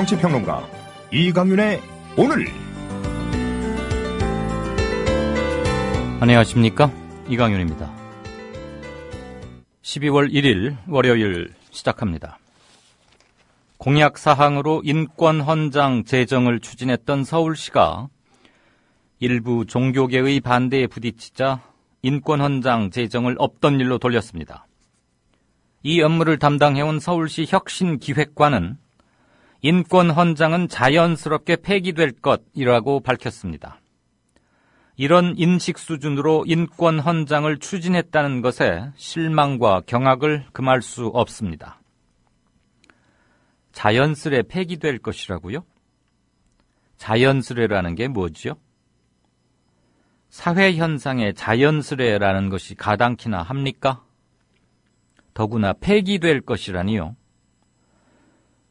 정치평론가 이강윤의 오늘. 안녕하십니까, 이강윤입니다. 12월 1일 월요일 시작합니다. 공약사항으로 인권헌장 제정을 추진했던 서울시가 일부 종교계의 반대에 부딪히자 인권헌장 제정을 없던 일로 돌렸습니다. 이 업무를 담당해온 서울시 혁신기획관은 인권헌장은 자연스럽게 폐기될 것이라고 밝혔습니다. 이런 인식 수준으로 인권헌장을 추진했다는 것에 실망과 경악을 금할 수 없습니다. 자연스레 폐기될 것이라고요? 자연스레라는 게 뭐죠? 사회현상에 자연스레라는 것이 가당키나 합니까? 더구나 폐기될 것이라니요.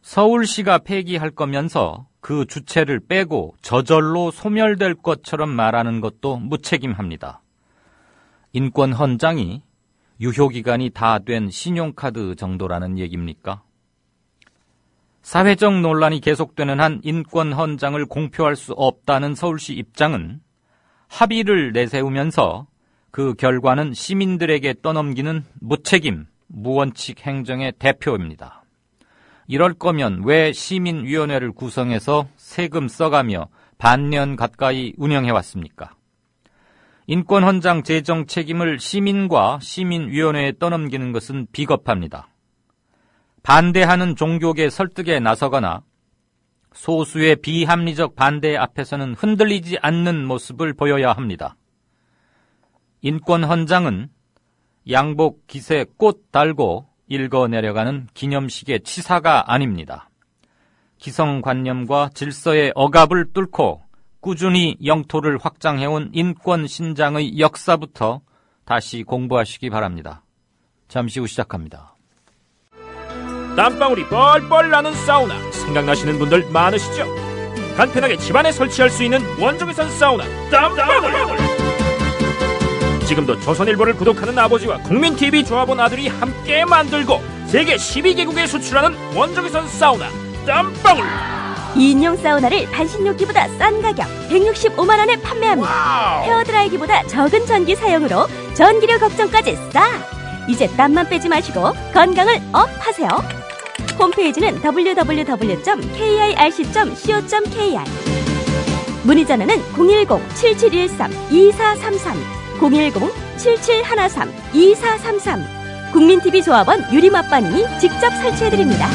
서울시가 폐기할 거면서 그 주체를 빼고 저절로 소멸될 것처럼 말하는 것도 무책임합니다. 인권헌장이 유효기간이 다 된 신용카드 정도라는 얘기입니까? 사회적 논란이 계속되는 한 인권헌장을 공표할 수 없다는 서울시 입장은 합의를 내세우면서 그 결과는 시민들에게 떠넘기는 무책임, 무원칙 행정의 대표입니다. 이럴 거면 왜 시민위원회를 구성해서 세금 써가며 반년 가까이 운영해왔습니까? 인권헌장 제정 책임을 시민과 시민위원회에 떠넘기는 것은 비겁합니다. 반대하는 종교계 설득에 나서거나 소수의 비합리적 반대 앞에서는 흔들리지 않는 모습을 보여야 합니다. 인권헌장은 양복 깃에 꽃 달고 읽어내려가는 기념식의 치사가 아닙니다. 기성관념과 질서의 억압을 뚫고 꾸준히 영토를 확장해온 인권신장의 역사부터 다시 공부하시기 바랍니다. 잠시 후 시작합니다. 땀방울이 뻘뻘 나는 사우나 생각나시는 분들 많으시죠? 간편하게 집안에 설치할 수 있는 원적외선 사우나 땀방울! 지금도 조선일보를 구독하는 아버지와 국민TV 조합원 아들이 함께 만들고 세계 12개국에 수출하는 원적외선 사우나 땀방울! 2인용 사우나를 반신욕기보다 싼 가격 165만원에 판매합니다. 와우. 헤어드라이기보다 적은 전기 사용으로 전기료 걱정까지 싸! 이제 땀만 빼지 마시고 건강을 업하세요. 홈페이지는 www.kirc.co.kr. 문의 전화는 010-7713-2433 010-7713-2433. 국민TV 조합원 유림아빠님이 직접 설치해드립니다.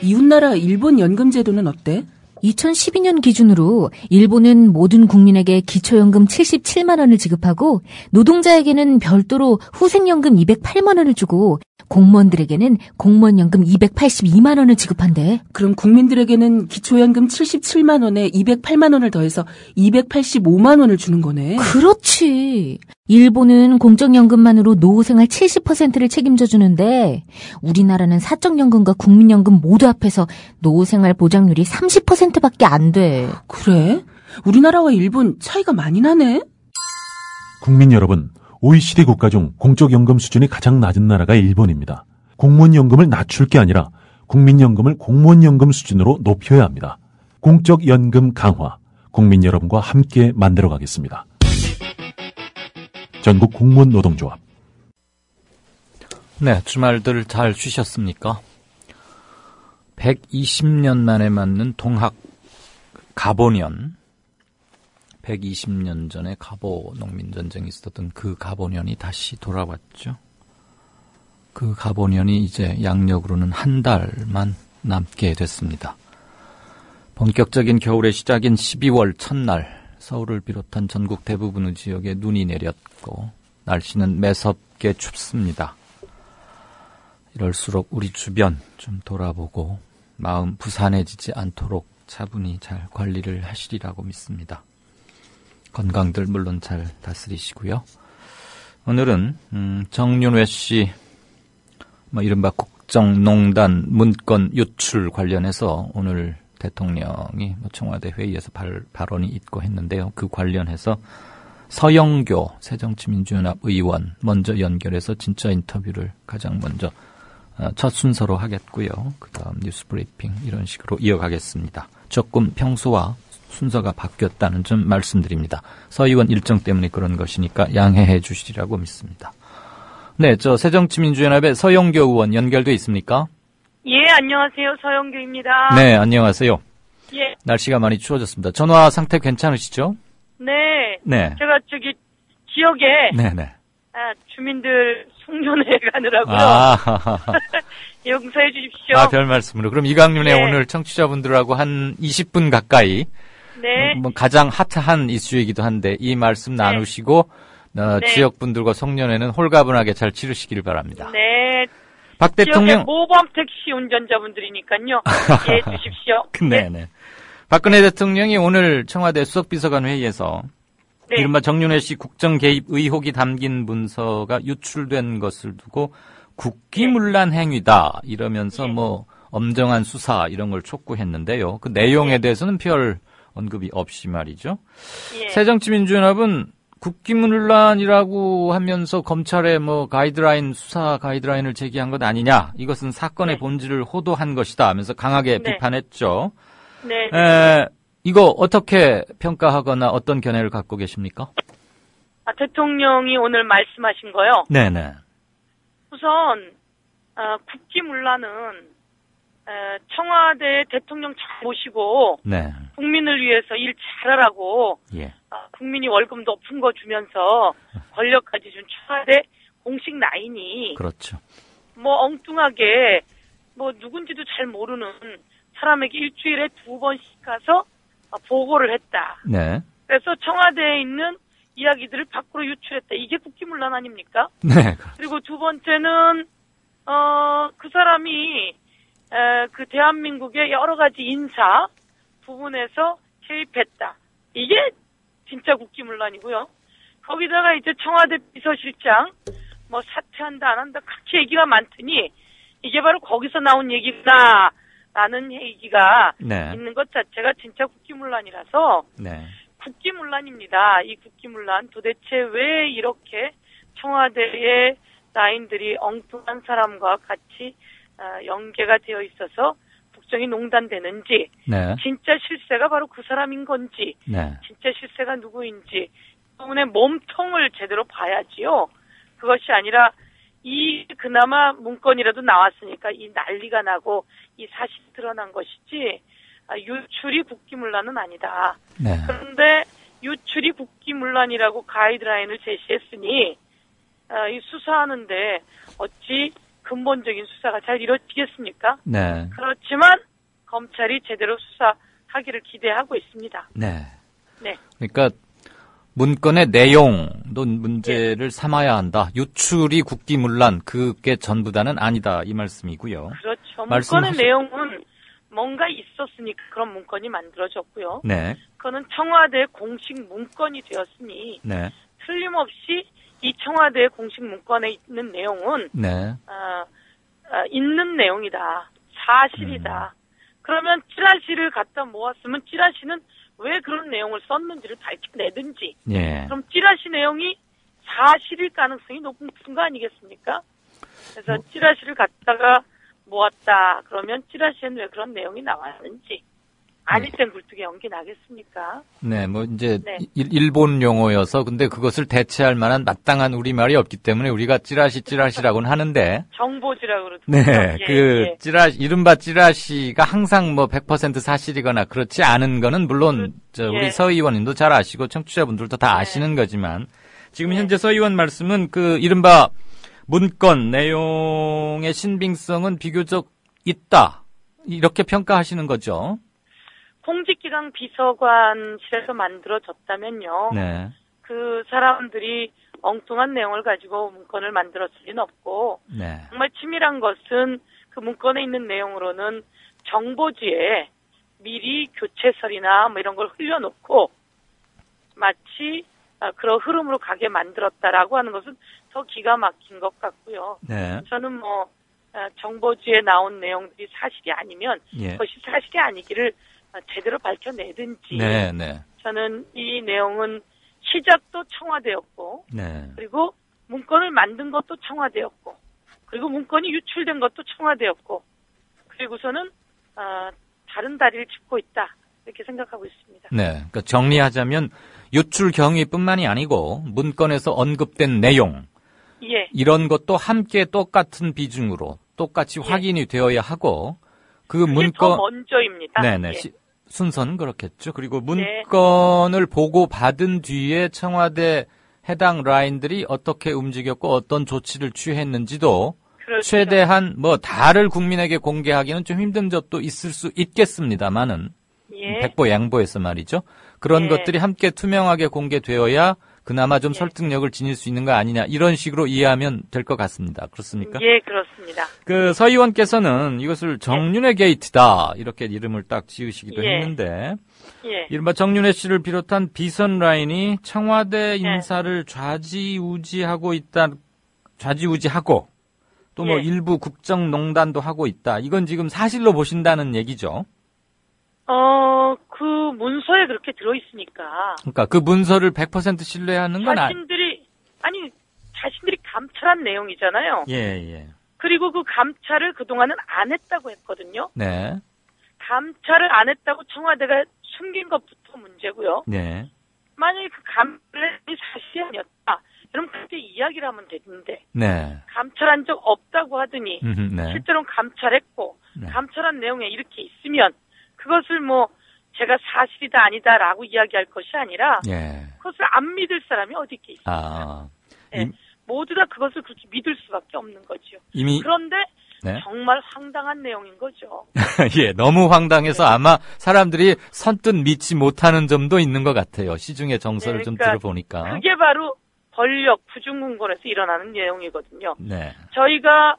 이웃나라 일본 연금제도는 어때? 2012년 기준으로 일본은 모든 국민에게 기초연금 77만 원을 지급하고 노동자에게는 별도로 후생연금 208만 원을 주고 공무원들에게는 공무원연금 282만 원을 지급한대. 그럼 국민들에게는 기초연금 77만 원에 208만 원을 더해서 285만 원을 주는 거네. 그렇지. 일본은 공적연금만으로 노후생활 70%를 책임져 주는데 우리나라는 사적연금과 국민연금 모두 합해서 노후생활 보장률이 30%밖에 안 돼. 그래? 우리나라와 일본 차이가 많이 나네? 국민 여러분, OECD 국가 중 공적연금 수준이 가장 낮은 나라가 일본입니다. 공무원연금을 낮출 게 아니라 국민연금을 공무원연금 수준으로 높여야 합니다. 공적연금 강화, 국민 여러분과 함께 만들어가겠습니다. 전국 공무원 노동조합. 네, 주말들 잘 쉬셨습니까? 120년 만에 맞는 동학 가보년. 120년 전에 가보 농민전쟁이 있었던 그 가보년이 다시 돌아왔죠. 그 가보년이 이제 양력으로는 한 달만 남게 됐습니다. 본격적인 겨울의 시작인 12월 첫날 서울을 비롯한 전국 대부분의 지역에 눈이 내렸고 날씨는 매섭게 춥습니다. 이럴수록 우리 주변 좀 돌아보고 마음 부산해지지 않도록 차분히 잘 관리를 하시리라고 믿습니다. 건강들 물론 잘 다스리시고요. 오늘은 정윤회 씨 이른바 국정농단 문건 유출 관련해서 오늘 대통령이 청와대 회의에서 발언이 있고 했는데요. 그 관련해서 서영교 새정치민주연합 의원 먼저 연결해서 진짜 인터뷰를 가장 먼저 첫 순서로 하겠고요. 그 다음 뉴스 브리핑 이런 식으로 이어가겠습니다. 조금 평소와 순서가 바뀌었다는 점 말씀드립니다. 서 의원 일정 때문에 그런 것이니까 양해해 주시리라고 믿습니다. 네, 새정치민주연합의 서영교 의원 연결돼 있습니까? 예, 안녕하세요. 서영교입니다. 네, 안녕하세요. 예. 날씨가 많이 추워졌습니다. 전화 상태 괜찮으시죠? 네. 네. 제가 지역에 네네. 주민들 송년회 가느라고요. 용서해 주십시오. 별 말씀으로. 그럼 이강윤의 네. 오늘 청취자분들하고 한 20분 가까이 네. 가장 핫한 이슈이기도 한데 이 말씀 나누시고 네. 지역분들과 송년회는 홀가분하게 잘 치르시길 바랍니다. 네. 박 대통령 모범 택시 운전자분들이니까요. 이해해 주십시오. 네네. 박근혜 대통령이 오늘 청와대 수석비서관 회의에서 네. 이른바 정윤회 씨 국정 개입 의혹이 담긴 문서가 유출된 것을 두고 국기문란 행위다 이러면서 엄정한 수사 이런 걸 촉구했는데요. 그 내용에 대해서는 별 언급이 없이 말이죠. 예. 새정치민주연합은 국기문란이라고 하면서 검찰에 수사 가이드라인을 제기한 것 아니냐. 이것은 사건의 본질을 호도한 것이다 하면서 강하게 비판했죠. 네. 이거 어떻게 평가하거나 어떤 견해를 갖고 계십니까? 대통령이 오늘 말씀하신 거요. 네네. 우선 국기문란은 청와대 대통령 잘 모시고 네. 국민을 위해서 일 잘하라고 국민이 월급 높은 거 주면서 권력까지 준 청와대 공식 라인이 그렇죠. 엉뚱하게 누군지도 잘 모르는 사람에게 일주일에 2번씩 가서 보고를 했다. 네. 그래서 청와대에 있는 이야기들을 밖으로 유출했다. 이게 국기문란 아닙니까? 네. 그리고 두 번째는 그 사람이 그 대한민국의 여러 가지 인사 부분에서 개입했다. 이게 진짜 국기문란이고요. 거기다가 이제 청와대 비서실장 사퇴한다 안 한다 그렇게 얘기가 많더니 이게 바로 거기서 나온 얘기구나 라는 얘기가 있는 것 자체가 진짜 국기문란이라서 국기문란입니다. 이 국기문란 도대체 왜 이렇게 청와대의 라인들이 엉뚱한 사람과 같이 연계가 되어 있어서 국정이 농단되는지 진짜 실세가 바로 그 사람인 건지 진짜 실세가 누구인지 때문에 몸통을 제대로 봐야지요. 그것이 아니라 이 그나마 문건이라도 나왔으니까 이 난리가 나고 이 사실이 드러난 것이지 유출이 국기문란은 아니다. 그런데 유출이 국기문란이라고 가이드라인을 제시했으니 이 수사하는데 어찌 근본적인 수사가 잘 이루어지겠습니까? 그렇지만 검찰이 제대로 수사하기를 기대하고 있습니다. 그러니까 문건의 내용도 문제를 삼아야 한다. 유출이 국기문란 그게 전부다는 아니다 이 말씀이고요. 그렇죠. 문건의 내용은 뭔가 있었으니까 그런 문건이 만들어졌고요. 그거는 청와대 공식 문건이 되었으니 틀림없이 이 청와대 공식 문건에 있는 내용은 있는 내용이다. 사실이다. 그러면 찌라시를 갖다 모았으면 찌라시는 왜 그런 내용을 썼는지를 밝혀내든지 그럼 찌라시 내용이 사실일 가능성이 높은 거 아니겠습니까? 그래서 찌라시를 갖다가 모았다. 그러면 찌라시에는 왜 그런 내용이 나왔는지 아닐 땐 굴뚝에 연기 나겠습니까? 일본 용어여서 근데 그것을 대체할 만한 마땅한 우리말이 없기 때문에 우리가 찌라시라고는 하는데 정보지라고 그러더라고요. 찌라시 이른바 찌라시가 항상 100% 사실이거나 그렇지 않은 거는 물론 우리 서 의원님도 잘 아시고 청취자분들도 다 아시는 거지만 지금 현재 서 의원 말씀은 그 이른바 문건 내용의 신빙성은 비교적 있다. 이렇게 평가하시는 거죠. 공직기강 비서관실에서 만들어졌다면요. 그 사람들이 엉뚱한 내용을 가지고 문건을 만들었을 리는 없고 정말 치밀한 것은 그 문건에 있는 내용으로는 정보지에 미리 교체설이나 이런 걸 흘려놓고 마치 그런 흐름으로 가게 만들었다라고 하는 것은 더 기가 막힌 것 같고요. 저는 정보지에 나온 내용들이 사실이 아니면 그것이 사실이 아니기를 제대로 밝혀내든지 저는 이 내용은 시작도 청와대였고 그리고 문건을 만든 것도 청와대였고 그리고 문건이 유출된 것도 청와대였고, 그리고서는 다른 다리를 짚고 있다 이렇게 생각하고 있습니다. 네, 그러니까 정리하자면 유출 경위뿐만이 아니고 문건에서 언급된 내용, 예, 이런 것도 함께 똑같은 비중으로 똑같이 확인이 되어야 하고 그 문건 더 먼저입니다. 네네. 예. 순서는 그렇겠죠. 그리고 문건을 보고 받은 뒤에 청와대 해당 라인들이 어떻게 움직였고 어떤 조치를 취했는지도 그렇죠. 최대한 다를 국민에게 공개하기는 좀 힘든 점도 있을 수 있겠습니다만은 예. 백보양보해서 말이죠. 그런 예. 것들이 함께 투명하게 공개되어야 그나마 좀 예. 설득력을 지닐 수 있는 거 아니냐 이런 식으로 이해하면 될 것 같습니다. 그렇습니까? 예, 그렇습니다. 그 서 의원께서는 이것을 정윤회 게이트다 이렇게 이름을 딱 지으시기도 예. 했는데 예. 이른바 정윤회 씨를 비롯한 비선 라인이 청와대 인사를 좌지우지하고 또 예. 일부 국정농단도 하고 있다. 이건 지금 사실로 보신다는 얘기죠. 그 문서에 그렇게 들어있으니까. 그러니까 그 문서를 100% 신뢰하는 건 자신들이 감찰한 내용이잖아요. 예. 그리고 그 감찰을 그동안은 안 했다고 했거든요. 네. 감찰을 안 했다고 청와대가 숨긴 것부터 문제고요. 네. 만약에 그 감찰이 사실이 아니었다. 그럼 그때 이야기를 하면 되는데. 네. 감찰한 적 없다고 하더니 네. 실제로는 감찰했고 네. 감찰한 내용에 이렇게 있으면 그것을 제가 사실이다 아니다라고 이야기할 것이 아니라 예. 그것을 안 믿을 사람이 어디 있게 있습니까? 네. 모두 다 그것을 그렇게 믿을 수밖에 없는 거죠. 이미 그런데 네. 정말 황당한 내용인 거죠. 예, 너무 황당해서 아마 사람들이 선뜻 믿지 못하는 점도 있는 것 같아요. 시중의 정서를 좀 들어보니까. 그게 바로 권력 부중궁궐에서 일어나는 내용이거든요. 네. 저희가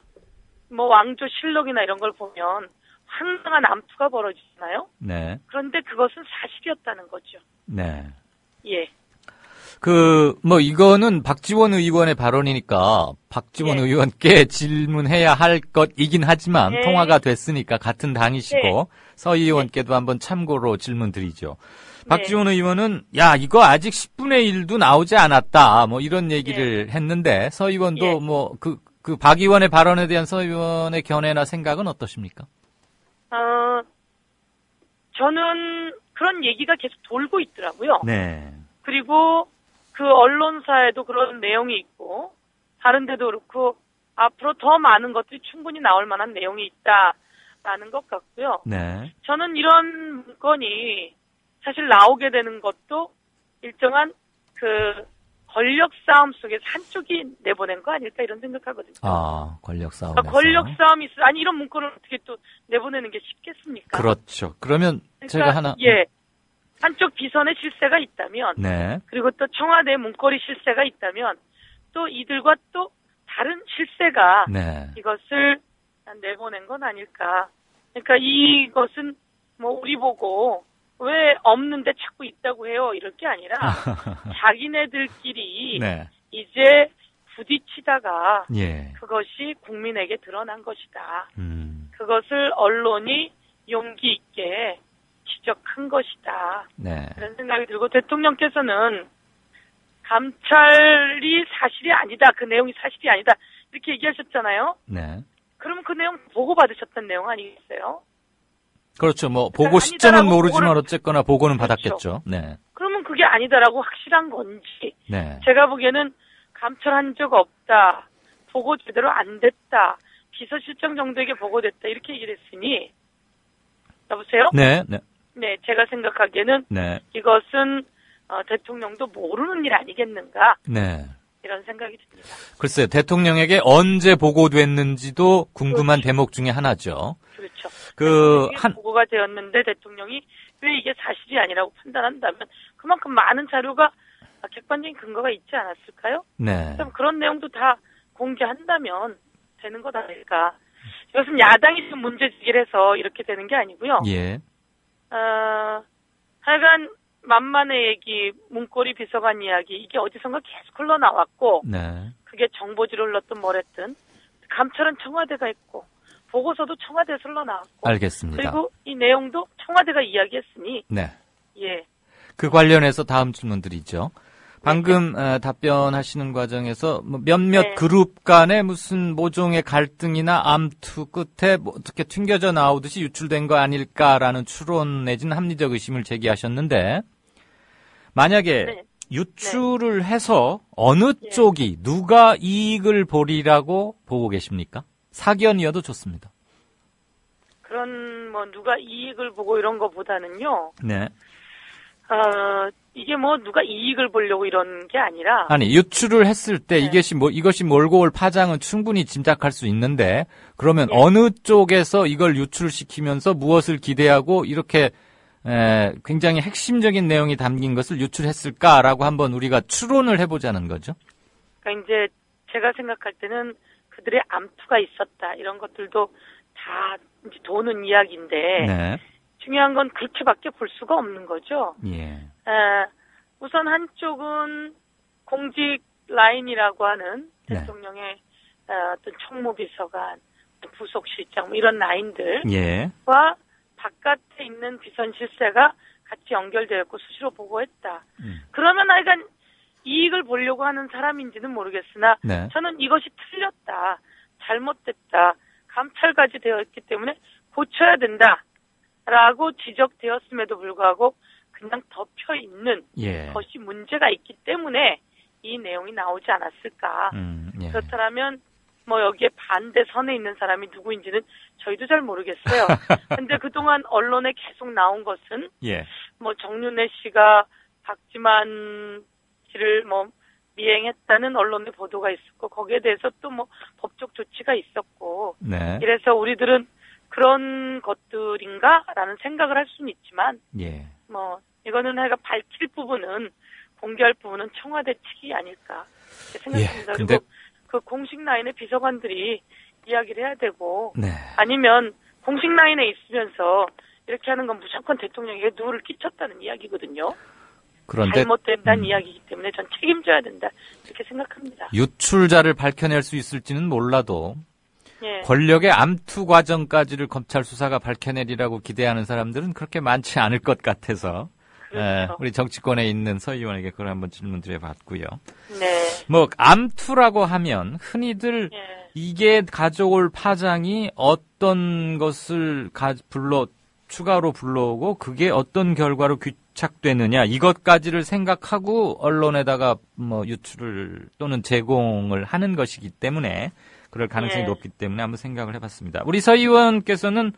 왕조실록이나 이런 걸 보면 황당한 암투가 벌어지잖아요. 네. 그런데 그것은 사실이었다는 거죠. 네. 예. 이거는 박지원 의원의 발언이니까 박지원 예. 의원께 질문해야 할 것이긴 하지만 예. 통화가 됐으니까 같은 당이시고 예. 서 의원께도 한번 참고로 질문 드리죠. 박지원 의원은 이거 아직 10분의 1도 나오지 않았다. 이런 얘기를 했는데 서 의원도 그 박 의원의 발언에 대한 서 의원의 견해나 생각은 어떠십니까? 저는 그런 얘기가 계속 돌고 있더라고요. 네. 그리고 그 언론사에도 그런 내용이 있고 다른 데도 그렇고 앞으로 더 많은 것들이 충분히 나올 만한 내용이 있다라는 것 같고요. 네. 저는 이런 문건이 사실 나오게 되는 것도 일정한 그 권력 싸움 속에서 한쪽이 내보낸 거 아닐까 이런 생각하거든요. 권력 싸움. 권력 싸움이 있어. 아니 이런 문건을 어떻게 또 내보내는 게 쉽겠습니까? 그렇죠. 그러면 제가 하나. 예. 한쪽 비선의 실세가 있다면, 네. 그리고 또 청와대 문고리 실세가 있다면, 또 이들과 또 다른 실세가 네. 이것을 내보낸 건 아닐까. 그러니까 이것은 우리 보고 왜 없는데 자꾸 있다고 해요 이럴 게 아니라 자기네들끼리 네. 이제 부딪히다가 예. 그것이 국민에게 드러난 것이다. 그것을 언론이 용기 있게 지적한 것이다. 네. 그런 생각이 들고 대통령께서는 감찰이 사실이 아니다. 그 내용이 사실이 아니다. 이렇게 얘기하셨잖아요. 네. 그러면 그 내용 보고받으셨던 내용 아니겠어요? 그렇죠. 보고 시점은 모르지만 어쨌거나 보고는 그렇죠. 받았겠죠. 네. 그러면 그게 아니다라고 확실한 건지. 네. 제가 보기에는 감찰한 적 없다. 보고 제대로 안 됐다. 비서실장 정도에게 보고됐다. 이렇게 얘기를 했으니 여보세요? 네. 네, 제가 생각하기에는 네. 이것은 대통령도 모르는 일 아니겠는가? 네. 이런 생각이 듭니다. 글쎄요. 대통령에게 언제 보고됐는지도 궁금한 그렇죠. 대목 중에 하나죠. 그렇죠. 보고가 되었는데 대통령이 왜 이게 사실이 아니라고 판단한다면 그만큼 많은 자료가 객관적인 근거가 있지 않았을까요? 네. 그럼 그런 내용도 다 공개한다면 되는 것 아닐까? 이것은 야당이 좀 문제제기를 해서 이렇게 되는 게 아니고요. 예. 하여간 만만의 얘기, 문고리 비서관 이야기 이게 어디선가 계속 흘러나왔고 네. 그게 정보지를 흘렀든 뭐랬든 감찰은 청와대가 했고 보고서도 청와대에서 흘러나왔고 알겠습니다. 그리고 이 내용도 청와대가 이야기했으니 네. 예. 그 관련해서 다음 질문 드리죠. 방금 답변하시는 과정에서 몇몇 그룹 간에 무슨 모종의 갈등이나 암투 끝에 어떻게 튕겨져 나오듯이 유출된 거 아닐까라는 추론 내지는 합리적 의심을 제기하셨는데 만약에 유출을 해서 어느 쪽이 누가 이익을 보리라고 보고 계십니까? 사견이어도 좋습니다. 그런 누가 이익을 보고 이런 거보다는요. 네. 이게 누가 이익을 보려고 이런 게 아니라. 아니, 유출을 했을 때 이것이 몰고 올 파장은 충분히 짐작할 수 있는데, 그러면 어느 쪽에서 이걸 유출시키면서 무엇을 기대하고 이렇게, 굉장히 핵심적인 내용이 담긴 것을 유출했을까라고 한번 우리가 추론을 해보자는 거죠. 그러니까 이제 제가 생각할 때는 그들의 암투가 있었다. 이런 것들도 다 이제 도는 이야기인데. 네. 중요한 건 그렇게밖에 볼 수가 없는 거죠. 예. 우선 한쪽은 공직 라인이라고 하는 대통령의 어떤 총무비서관, 부속실장 이런 라인들과 바깥에 있는 비선 실세가 같이 연결되어 있고 수시로 보고했다. 그러면 하여간 이익을 보려고 하는 사람인지는 모르겠으나 저는 이것이 틀렸다, 잘못됐다, 감찰까지 되어 있기 때문에 고쳐야 된다. 라고 지적되었음에도 불구하고 그냥 덮여 있는 것이 문제가 있기 때문에 이 내용이 나오지 않았을까. 그렇다면 여기에 반대선에 있는 사람이 누구인지는 저희도 잘 모르겠어요. 근데 그동안 언론에 계속 나온 것은 정윤회 씨가 박지만 씨를 미행했다는 언론의 보도가 있었고 거기에 대해서 또 법적 조치가 있었고 이래서 우리들은 그런 것들인가라는 생각을 할 수는 있지만, 이거는 하여간 밝힐 부분은, 공개할 부분은 청와대 측이 아닐까 생각합니다. 그리고 그 공식 라인의 비서관들이 이야기를 해야 되고, 아니면 공식 라인에 있으면서 이렇게 하는 건 무조건 대통령에게 누를 끼쳤다는 이야기거든요. 그런데 잘못된다는 이야기이기 때문에 전 책임져야 된다 이렇게 생각합니다. 유출자를 밝혀낼 수 있을지는 몰라도 권력의 암투 과정까지를 검찰 수사가 밝혀내리라고 기대하는 사람들은 그렇게 많지 않을 것 같아서 우리 정치권에 있는 서 의원에게 그걸 한번 질문 드려봤고요. 암투라고 하면 흔히들 이게 가져올 파장이 어떤 것을 추가로 불러오고 그게 어떤 결과로 귀착되느냐 이것까지를 생각하고 언론에다가 유출을 또는 제공을 하는 것이기 때문에 그럴 가능성이 높기 때문에 한번 생각을 해봤습니다. 우리 서 의원께서는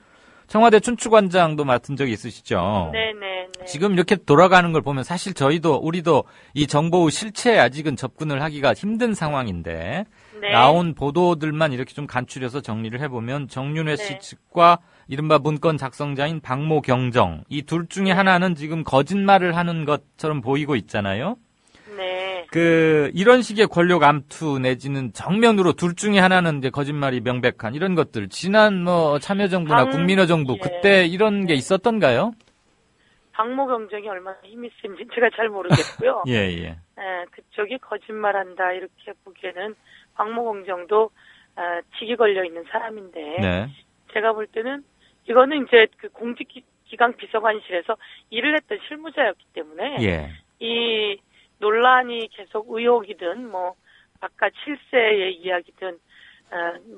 청와대 춘추관장도 맡은 적이 있으시죠? 네네. 지금 이렇게 돌아가는 걸 보면 사실 우리도 이 정보의 실체에 아직은 접근을 하기가 힘든 상황인데 나온 보도들만 이렇게 좀 간추려서 정리를 해보면 정윤회 씨 측과 이른바 문건 작성자인 박모 경정 이 둘 중에 하나는 지금 거짓말을 하는 것처럼 보이고 있잖아요. 이런 식의 권력 암투 내지는 정면으로 둘 중에 하나는 이제 거짓말이 명백한 이런 것들 지난 참여정부나 국민의정부 그때 이런 게 있었던가요? 박모 경정이 얼마나 힘이 센지 제가 잘 모르겠고요. 그쪽이 거짓말한다 이렇게 보기에는 박모 경정도 직이 걸려 있는 사람인데 제가 볼 때는 이거는 이제 그 공직기강 비서관실에서 일을 했던 실무자였기 때문에 이 논란이 계속 의혹이든 바깥 실세의 이야기든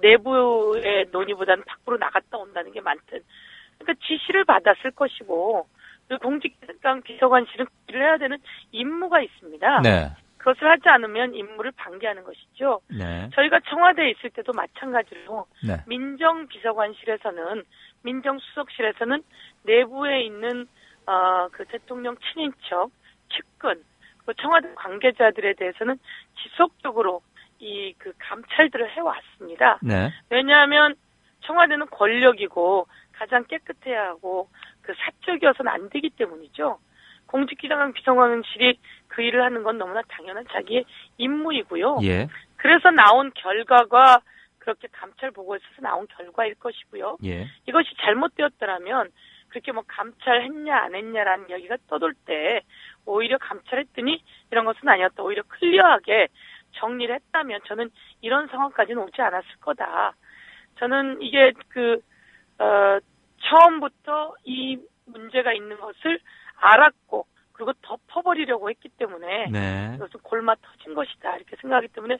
내부의 논의보다는 밖으로 나갔다 온다는 게 많든 그러니까 지시를 받았을 것이고 그 공직기강 비서관실은 일을 해야 되는 임무가 있습니다. 그것을 하지 않으면 임무를 방기하는 것이죠. 저희가 청와대에 있을 때도 마찬가지로 민정비서관실에서는 민정수석실에서는 내부에 있는 그 대통령 친인척 측근 청와대 관계자들에 대해서는 지속적으로 그 감찰들을 해왔습니다. 왜냐하면 청와대는 권력이고 가장 깨끗해야 하고 그 사적이어서는 안 되기 때문이죠. 공직기강 비서관실이 그 일을 하는 건 너무나 당연한 자기의 임무이고요. 그래서 나온 결과가 그렇게 감찰 보고에서 나온 결과일 것이고요. 이것이 잘못되었더라면 그렇게 감찰했냐 안 했냐라는 이야기가 떠돌 때 오히려 감찰했더니 이런 것은 아니었다. 오히려 클리어하게 정리를 했다면 저는 이런 상황까지는 오지 않았을 거다. 저는 이게 처음부터 이 문제가 있는 것을 알았고 그리고 덮어버리려고 했기 때문에 네. 이것은 골마 터진 것이다 이렇게 생각하기 때문에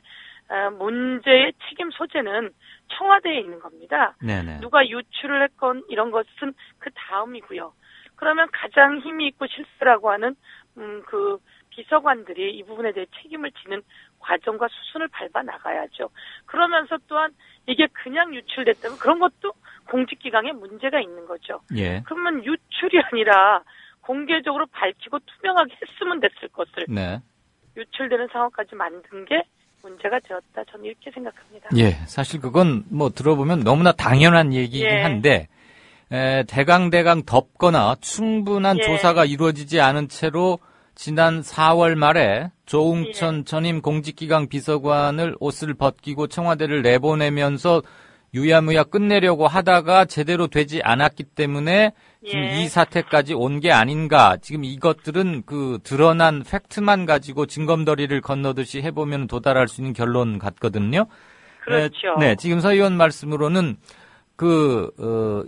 문제의 책임 소재는 청와대에 있는 겁니다. 네네. 누가 유출을 했건 이런 것은 그 다음이고요. 그러면 가장 힘이 있고 실세라고 하는 그 비서관들이 이 부분에 대해 책임을 지는 과정과 수순을 밟아 나가야죠. 그러면서 또한 이게 그냥 유출됐다면 그런 것도 공직기강에 문제가 있는 거죠. 예. 그러면 유출이 아니라 공개적으로 밝히고 투명하게 했으면 됐을 것을 네. 유출되는 상황까지 만든 게 문제가 되었다. 저는 이렇게 생각합니다. 예, 사실 그건 뭐 들어보면 너무나 당연한 얘기이긴 예. 한데 대강 덮거나 충분한 예. 조사가 이루어지지 않은 채로 지난 4월 말에 조웅천 전임 공직기강 비서관을 옷을 벗기고 청와대를 내보내면서 유야무야 끝내려고 하다가 제대로 되지 않았기 때문에 지금 이 사태까지 온 게 아닌가. 지금 이것들은 그 드러난 팩트만 가지고 징검다리를 건너듯이 해보면 도달할 수 있는 결론 같거든요. 그렇죠. 네, 지금 서 의원 말씀으로는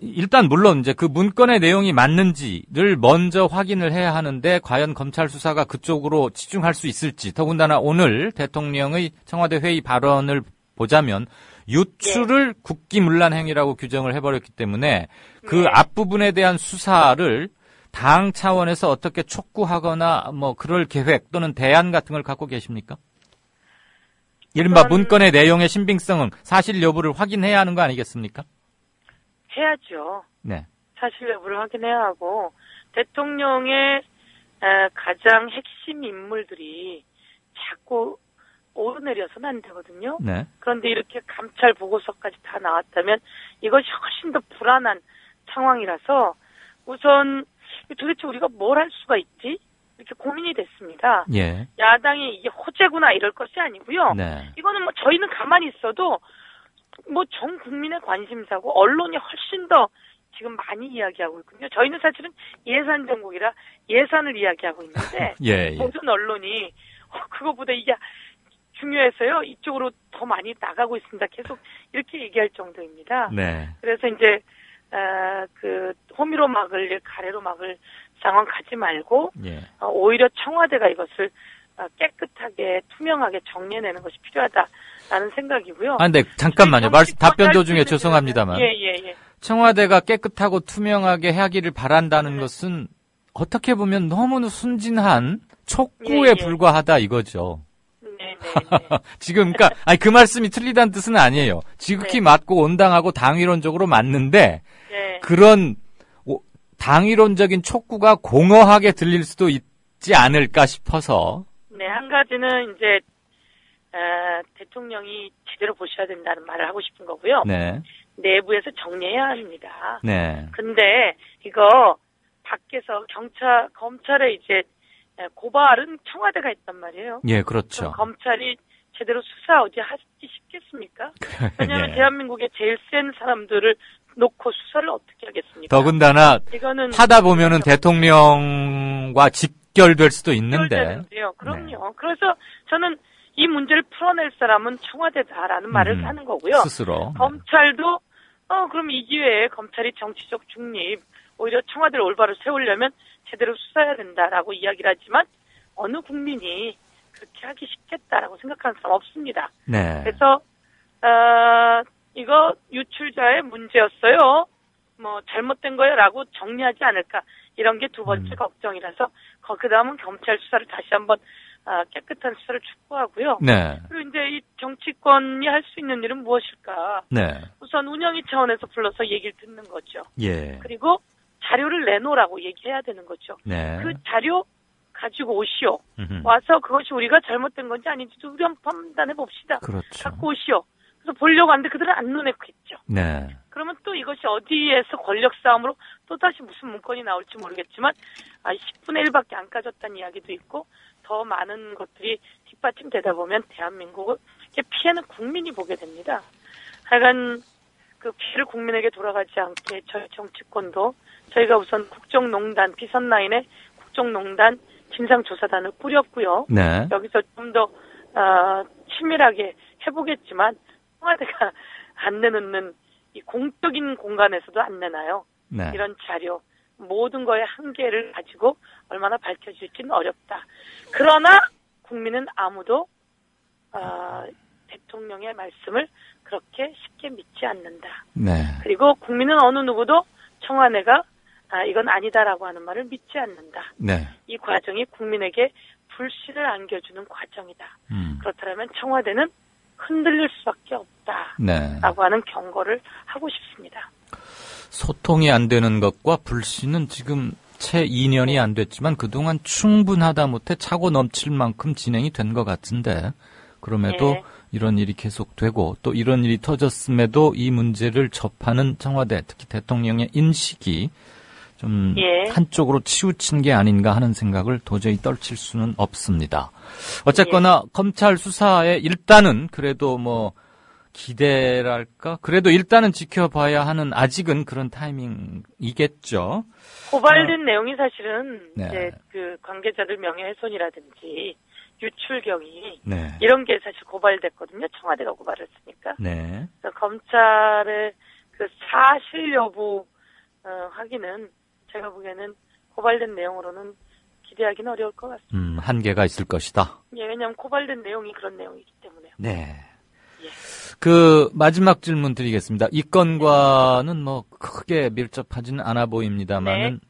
일단 물론 이제 그 문건의 내용이 맞는지를 먼저 확인을 해야 하는데 과연 검찰 수사가 그쪽으로 치중할 수 있을지, 더군다나 오늘 대통령의 청와대 회의 발언을 보자면 유출을 국기문란 행위라고 규정을 해버렸기 때문에 그 앞부분에 대한 수사를 당 차원에서 어떻게 촉구하거나 뭐 그럴 계획 또는 대안 같은 걸 갖고 계십니까? 이른바 문건의 내용의 신빙성은 사실 여부를 확인해야 하는 거 아니겠습니까? 해야죠. 네. 사실 여부를 확인해야 하고 대통령의 가장 핵심 인물들이 자꾸 오르내려서는 안 되거든요. 네. 그런데 이렇게 감찰 보고서까지 다 나왔다면 이것이 훨씬 더 불안한 상황이라서 우선 도대체 우리가 뭘 할 수가 있지? 이렇게 고민이 됐습니다. 예. 야당이 이게 호재구나 이럴 것이 아니고요. 네. 이거는 뭐 저희는 가만히 있어도 뭐 전 국민의 관심사고 언론이 훨씬 더 지금 많이 이야기하고 있거든요. 저희는 사실은 예산 전국이라 예산을 이야기하고 있는데 예. 모든 언론이 그거보다 이게 중요해서요. 이쪽으로 더 많이 나가고 있습니다. 계속 이렇게 얘기할 정도입니다. 네. 그래서 이제 그 호미로 막을 가래로 막을 상황 가지 말고 오히려 청와대가 이것을 깨끗하게 투명하게 정리해내는 것이 필요하다라는 생각이고요. 근데 잠깐만요. 답변 도중에 죄송합니다만. 예. 청와대가 깨끗하고 투명하게 하기를 바란다는 것은 어떻게 보면 너무 순진한 촉구에 불과하다 이거죠. 지금 그러니까 그 말씀이 틀리다는 뜻은 아니에요. 지극히 맞고 온당하고 당위론적으로 맞는데 그런 당위론적인 촉구가 공허하게 들릴 수도 있지 않을까 싶어서. 네, 한 가지는 이제 대통령이 제대로 보셔야 된다는 말을 하고 싶은 거고요. 네. 내부에서 정리해야 합니다. 네. 근데 이거 밖에서 검찰에 이제 고발은 청와대가 했단 말이에요. 예, 그렇죠. 검찰이 제대로 수사 어디 하기 쉽겠습니까? 왜냐하면 대한민국의 제일 센 사람들을 놓고 수사를 어떻게 하겠습니까? 더군다나 이거는 하다 보면은 대통령과 직결될 수도 있는데. 그럼요. 네. 그래서 저는 이 문제를 풀어낼 사람은 청와대다라는 말을 하는 거고요. 스스로. 검찰도 그럼 이 기회에 검찰이 정치적 중립, 오히려 청와대를 올바로 세우려면 제대로 수사해야 된다라고 이야기를 하지만 어느 국민이 그렇게 하기 쉽겠다라고 생각하는 사람 없습니다. 네. 그래서 이거 유출자의 문제였어요. 뭐 잘못된 거요라고 정리하지 않을까 이런 게 두 번째 걱정이라서 그 다음은 검찰 수사를 다시 한번 깨끗한 수사를 촉구하고요. 네. 그리고 이제 이 정치권이 할 수 있는 일은 무엇일까? 네. 우선 운영위 차원에서 불러서 얘기를 듣는 거죠. 예. 그리고 자료를 내놓으라고 얘기해야 되는 거죠. 네. 그 자료 가지고 오시오. 와서 그것이 우리가 잘못된 건지 아닌지도 우리 한번 판단해 봅시다. 그렇죠. 갖고 오시오. 그래서 보려고 하는데 그들은 안 논했겠죠. 네. 그러면 또 이것이 어디에서 권력 싸움으로 또다시 무슨 문건이 나올지 모르겠지만 10분의 1밖에 안 까졌다는 이야기도 있고 더 많은 것들이 뒷받침되다 보면 대한민국을 피해는 국민이 보게 됩니다. 하여간 그 피해를 국민에게 돌아가지 않게 저희 정치권도 저희가 우선 국정농단 비선라인에 국정농단 진상조사단을 꾸렸고요. 네. 여기서 좀 더 치밀하게 해보겠지만 청와대가 안 내놓는 이 공적인 공간에서도 안 내놔요. 네. 이런 자료 모든 거의 한계를 가지고 얼마나 밝혀질지는 어렵다. 그러나 국민은 아무도 대통령의 말씀을 그렇게 쉽게 믿지 않는다. 네. 그리고 국민은 어느 누구도 청와대가 이건 아니다라고 하는 말을 믿지 않는다. 네. 이 과정이 국민에게 불신을 안겨주는 과정이다. 그렇다면 청와대는 흔들릴 수밖에 없다. 네. 라고 하는 경고를 하고 싶습니다. 소통이 안 되는 것과 불신은 지금 채 2년이 안 됐지만 그동안 충분하다 못해 차고 넘칠 만큼 진행이 된 것 같은데 그럼에도 네. 이런 일이 계속되고 또 이런 일이 터졌음에도 이 문제를 접하는 청와대 특히 대통령의 인식이 좀 한쪽으로 치우친 게 아닌가 하는 생각을 도저히 떨칠 수는 없습니다. 어쨌거나 검찰 수사에 일단은 그래도 뭐 기대랄까? 그래도 일단은 지켜봐야 하는 아직은 그런 타이밍이겠죠. 고발된 내용이 사실은 네. 이제 그 관계자들 명예훼손이라든지 유출 경위 네. 이런 게 사실 고발됐거든요. 청와대가 고발을 했으니까. 네. 그래서 검찰의 그 사실 여부 확인은 제가 보기에는 고발된 내용으로는 기대하기는 어려울 것 같습니다. 한계가 있을 것이다. 예, 왜냐하면 고발된 내용이 그런 내용이기 때문에요. 네. 예. 그 마지막 질문 드리겠습니다. 이 건과는 뭐 크게 밀접하지는 않아 보입니다만은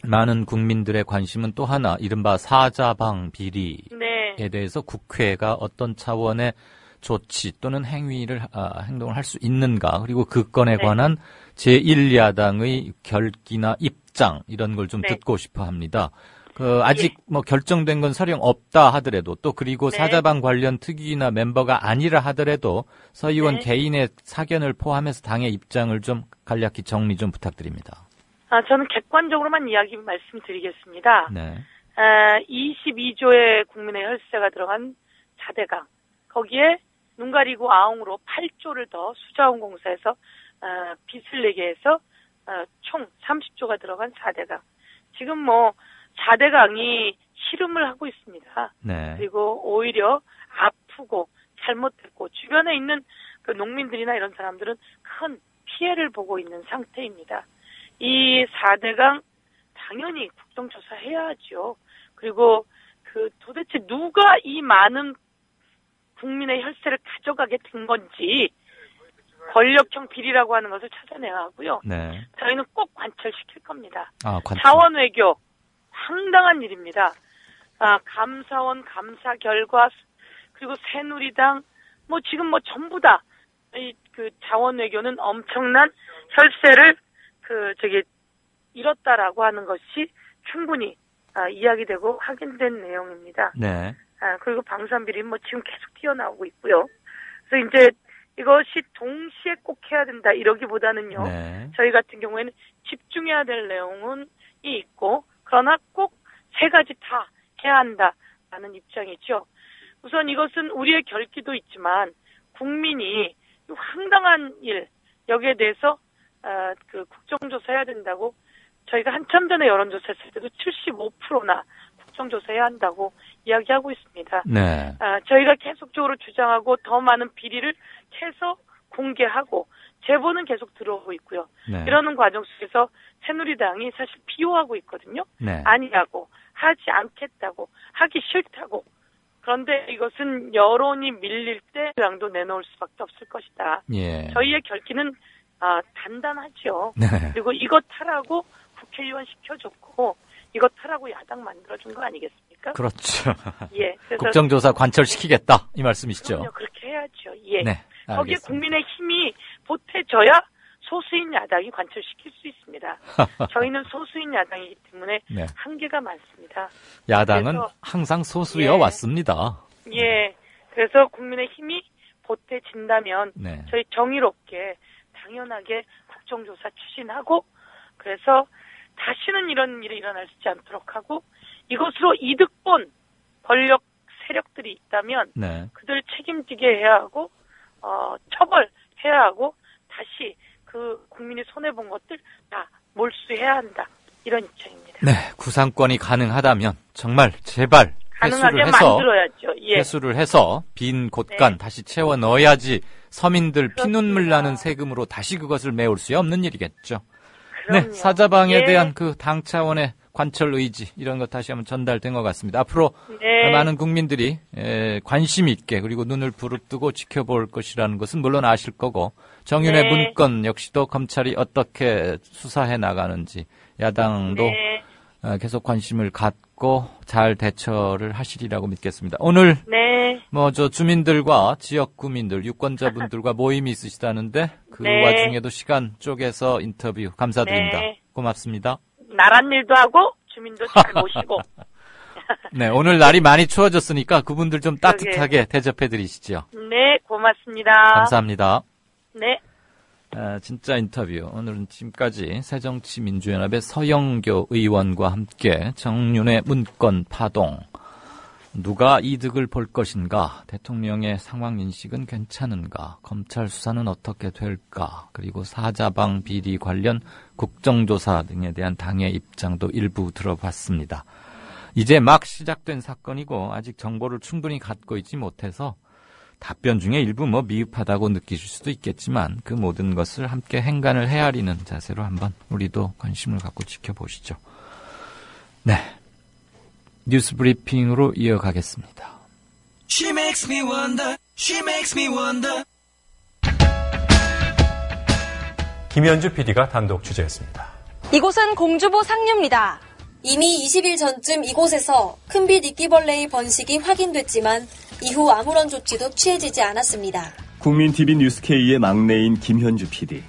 많은 국민들의 관심은 또 하나 이른바 사자방 비리에 대해서 국회가 어떤 차원의 조치 또는 행동을 할 수 있는가 그리고 그 건에 관한 제1야당의 결기나 입장 이런 걸 좀 듣고 싶어 합니다. 아직 뭐 결정된 건 설령 없다 하더라도 또 그리고 사자방 관련 특위나 멤버가 아니라 하더라도 서 의원 개인의 사견을 포함해서 당의 입장을 좀 간략히 정리 좀 부탁드립니다. 저는 객관적으로만 이야기 말씀드리겠습니다. 네. 22조의 국민의 혈세가 들어간 4대강 거기에 눈 가리고 아웅으로 8조를 더 수자원공사에서 빚을 내게 해서 총 30조가 들어간 4대강. 지금 뭐 4대강이 시름을 하고 있습니다. 네. 그리고 오히려 아프고 잘못됐고 주변에 있는 그 농민들이나 이런 사람들은 큰 피해를 보고 있는 상태입니다. 이 4대강 당연히 국정조사 해야죠. 그리고 그 도대체 누가 이 많은 국민의 혈세를 가져가게 된 건지 권력형 비리라고 하는 것을 찾아내야 하고요. 네. 저희는 꼭 관철시킬 겁니다. 관철. 자원 외교 황당한 일입니다. 감사원 감사 결과 그리고 새누리당 뭐 지금 뭐 전부 다 그 자원 외교는 엄청난 혈세를 잃었다라고 하는 것이 충분히 이야기되고 확인된 내용입니다. 네. 그리고 방산비리 뭐 지금 계속 튀어나오고 있고요. 그래서 이제 이것이 동시에 꼭 해야 된다 이러기보다는요. 저희 같은 경우에는 집중해야 될 내용은 있고 그러나 꼭 세 가지 다 해야 한다라는 입장이죠. 우선 이것은 우리의 결기도 있지만 국민이 황당한 일 여기에 대해서 그 국정조사해야 된다고 저희가 한참 전에 여론조사했을 때도 75%나 국정조사해야 한다고 이야기하고 있습니다. 네. 저희가 계속적으로 주장하고 더 많은 비리를 계속 공개하고 제보는 계속 들어오고 있고요. 네. 이러는 과정 속에서 새누리당이 사실 비호하고 있거든요. 네. 아니라고 하지 않겠다고 하기 싫다고. 그런데 이것은 여론이 밀릴 때 당도 내놓을 수밖에 없을 것이다. 예. 저희의 결기는 단단하죠. 네. 그리고 이것 하라고 국회의원 시켜줬고 이것 하라고 야당 만들어준 거 아니겠습니까? 그렇죠. 예. 그래서 국정조사 관철시키겠다 이 말씀이시죠? 그럼요, 그렇게 해야죠. 예. 네. 거기에 국민의 힘이 보태져야 소수인 야당이 관철시킬 수 있습니다. 저희는 소수인 야당이기 때문에 한계가 많습니다. 야당은 그래서, 항상 소수여 왔습니다. 예. 그래서 국민의 힘이 보태진다면 저희 정의롭게 당연하게 국정조사 추진하고 그래서 다시는 이런 일이 일어나지 않도록 하고 이것으로 이득 본 권력 세력들이 있다면 그들 책임지게 해야 하고 처벌해야 하고 다시 그 국민이 손해본 것들 다 몰수해야 한다. 이런 입장입니다. 네, 구상권이 가능하다면 정말 제발 가능하게 만들어야죠. 예. 회수를 해서 빈 곳간 다시 채워 넣어야지 서민들 피눈물 나는 세금으로 다시 그것을 메울 수 없는 일이겠죠. 네, 사자방에 대한 그 당 차원의 관철 의지 이런 것 다시 한번 전달된 것 같습니다. 앞으로 많은 국민들이 관심 있게 그리고 눈을 부릅뜨고 지켜볼 것이라는 것은 물론 아실 거고 정윤의 문건 역시도 검찰이 어떻게 수사해 나가는지 야당도 계속 관심을 갖고 잘 대처를 하시리라고 믿겠습니다. 오늘 주민들과 지역 구민들, 유권자분들과 모임이 있으시다는데 그 와중에도 시간 쪼개서 인터뷰 감사드립니다. 고맙습니다. 나란 일도 하고 주민도 잘 모시고. 네, 오늘 날이 많이 추워졌으니까 그분들 좀 따뜻하게 대접해 드리시죠. 네, 고맙습니다. 감사합니다. 네. 진짜 인터뷰. 오늘은 지금까지 새정치민주연합의 서영교 의원과 함께 정윤의 문건 파동, 누가 이득을 볼 것인가, 대통령의 상황인식은 괜찮은가, 검찰 수사는 어떻게 될까, 그리고 사자방 비리 관련 국정조사 등에 대한 당의 입장도 일부 들어봤습니다. 이제 막 시작된 사건이고 아직 정보를 충분히 갖고 있지 못해서 답변 중에 일부 미흡하다고 느끼실 수도 있겠지만 그 모든 것을 함께 행간을 헤아리는 자세로 한번 우리도 관심을 갖고 지켜보시죠. 네, 뉴스 브리핑으로 이어가겠습니다. She makes me wonder, she makes me wonder. 김현주 PD가 단독 취재했습니다. 이곳은 공주보 상류입니다. 이미 20일 전쯤 이곳에서 큰빛 이끼벌레의 번식이 확인됐지만 이후 아무런 조치도 취해지지 않았습니다. 국민TV 뉴스K의 막내인 김현주 PD.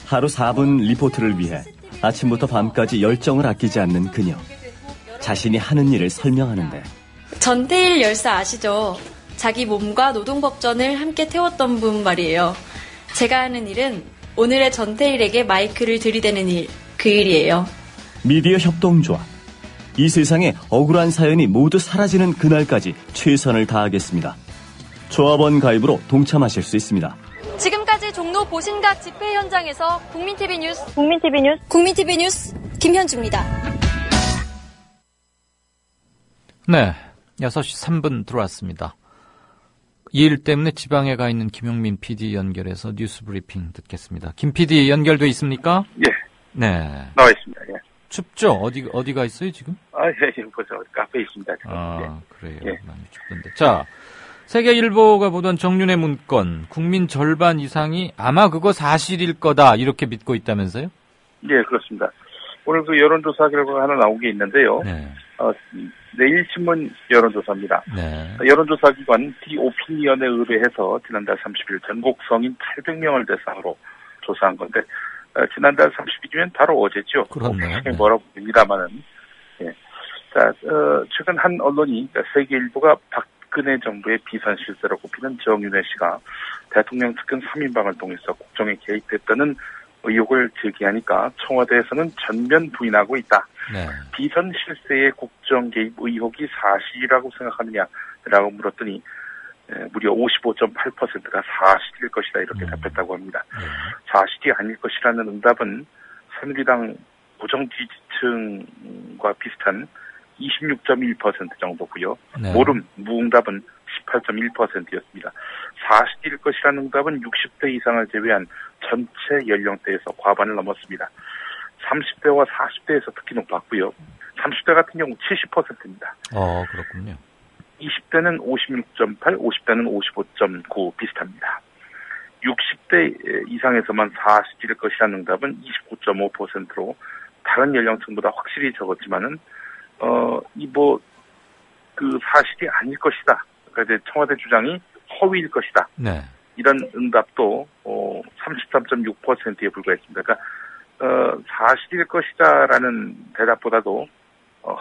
하루 4분 리포트를 위해 아침부터 밤까지 열정을 아끼지 않는 그녀. 자신이 하는 일을 설명하는데. 전태일 열사 아시죠? 자기 몸과 노동법전을 함께 태웠던 분 말이에요. 제가 하는 일은 오늘의 전태일에게 마이크를 들이대는 일, 그 일이에요. 미디어 협동조합. 이 세상에 억울한 사연이 모두 사라지는 그날까지 최선을 다하겠습니다. 조합원 가입으로 동참하실 수 있습니다. 지금까지 종로 보신각 집회 현장에서 국민TV 뉴스 김현주입니다. 네, 6시 3분 들어왔습니다. 이 일 때문에 지방에 가 있는 김용민 PD 연결해서 뉴스 브리핑 듣겠습니다. 김 PD 연결돼 있습니까? 예. 네. 나와 있습니다. 예. 춥죠? 어디가 있어요, 지금? 예, 벌써 카페에 있습니다. 그래요. 예. 많이 춥던데. 자, 세계일보가 보던 정윤의 문건, 국민 절반 이상이 아마 그거 사실일 거다, 이렇게 믿고 있다면서요? 예, 그렇습니다. 오늘 그 여론조사 결과가 하나 나온 게 있는데요. 네. 내일신문 여론조사입니다. 네. 여론조사 기관 디오피니언에 의뢰해서 지난달 30일 전국 성인 800명을 대상으로 조사한 건데, 지난달 30일이면 바로 어제죠. 그렇네요. 네. 뭐라고 봅니다만은. 예. 자, 최근 한 언론이, 세계일보가 박근혜 정부의 비선 실세로 꼽히는 정윤회 씨가 대통령 특근 3인방을 통해서 국정에 개입했다는 의혹을 제기하니까 청와대에서는 전면 부인하고 있다. 네. 비선 실세의 국정 개입 의혹이 사실이라고 생각하느냐라고 물었더니 무려 55.8%가 사실일 것이다 이렇게 답했다고 합니다. 사실이 아닐 것이라는 응답은 새누리당 고정 지지층과 비슷한 26.1% 정도고요. 네. 모름, 무응답은 18.1%였습니다. 사실일 것이라는 응답은 60대 이상을 제외한 전체 연령대에서 과반을 넘었습니다. 30대와 40대에서 특히 높았고요. 30대 같은 경우 70%입니다. 그렇군요. 20대는 56.8, 50대는 55.9 비슷합니다. 60대 이상에서만 사실일 것이라는 응답은 29.5%로 다른 연령층보다 확실히 적었지만은 그 사실이 아닐 것이다. 그러니까 청와대 주장이 허위일 것이다. 네. 이런 응답도 33.6%에 불과했습니다. 그러니까 사실일 것이다라는 대답보다도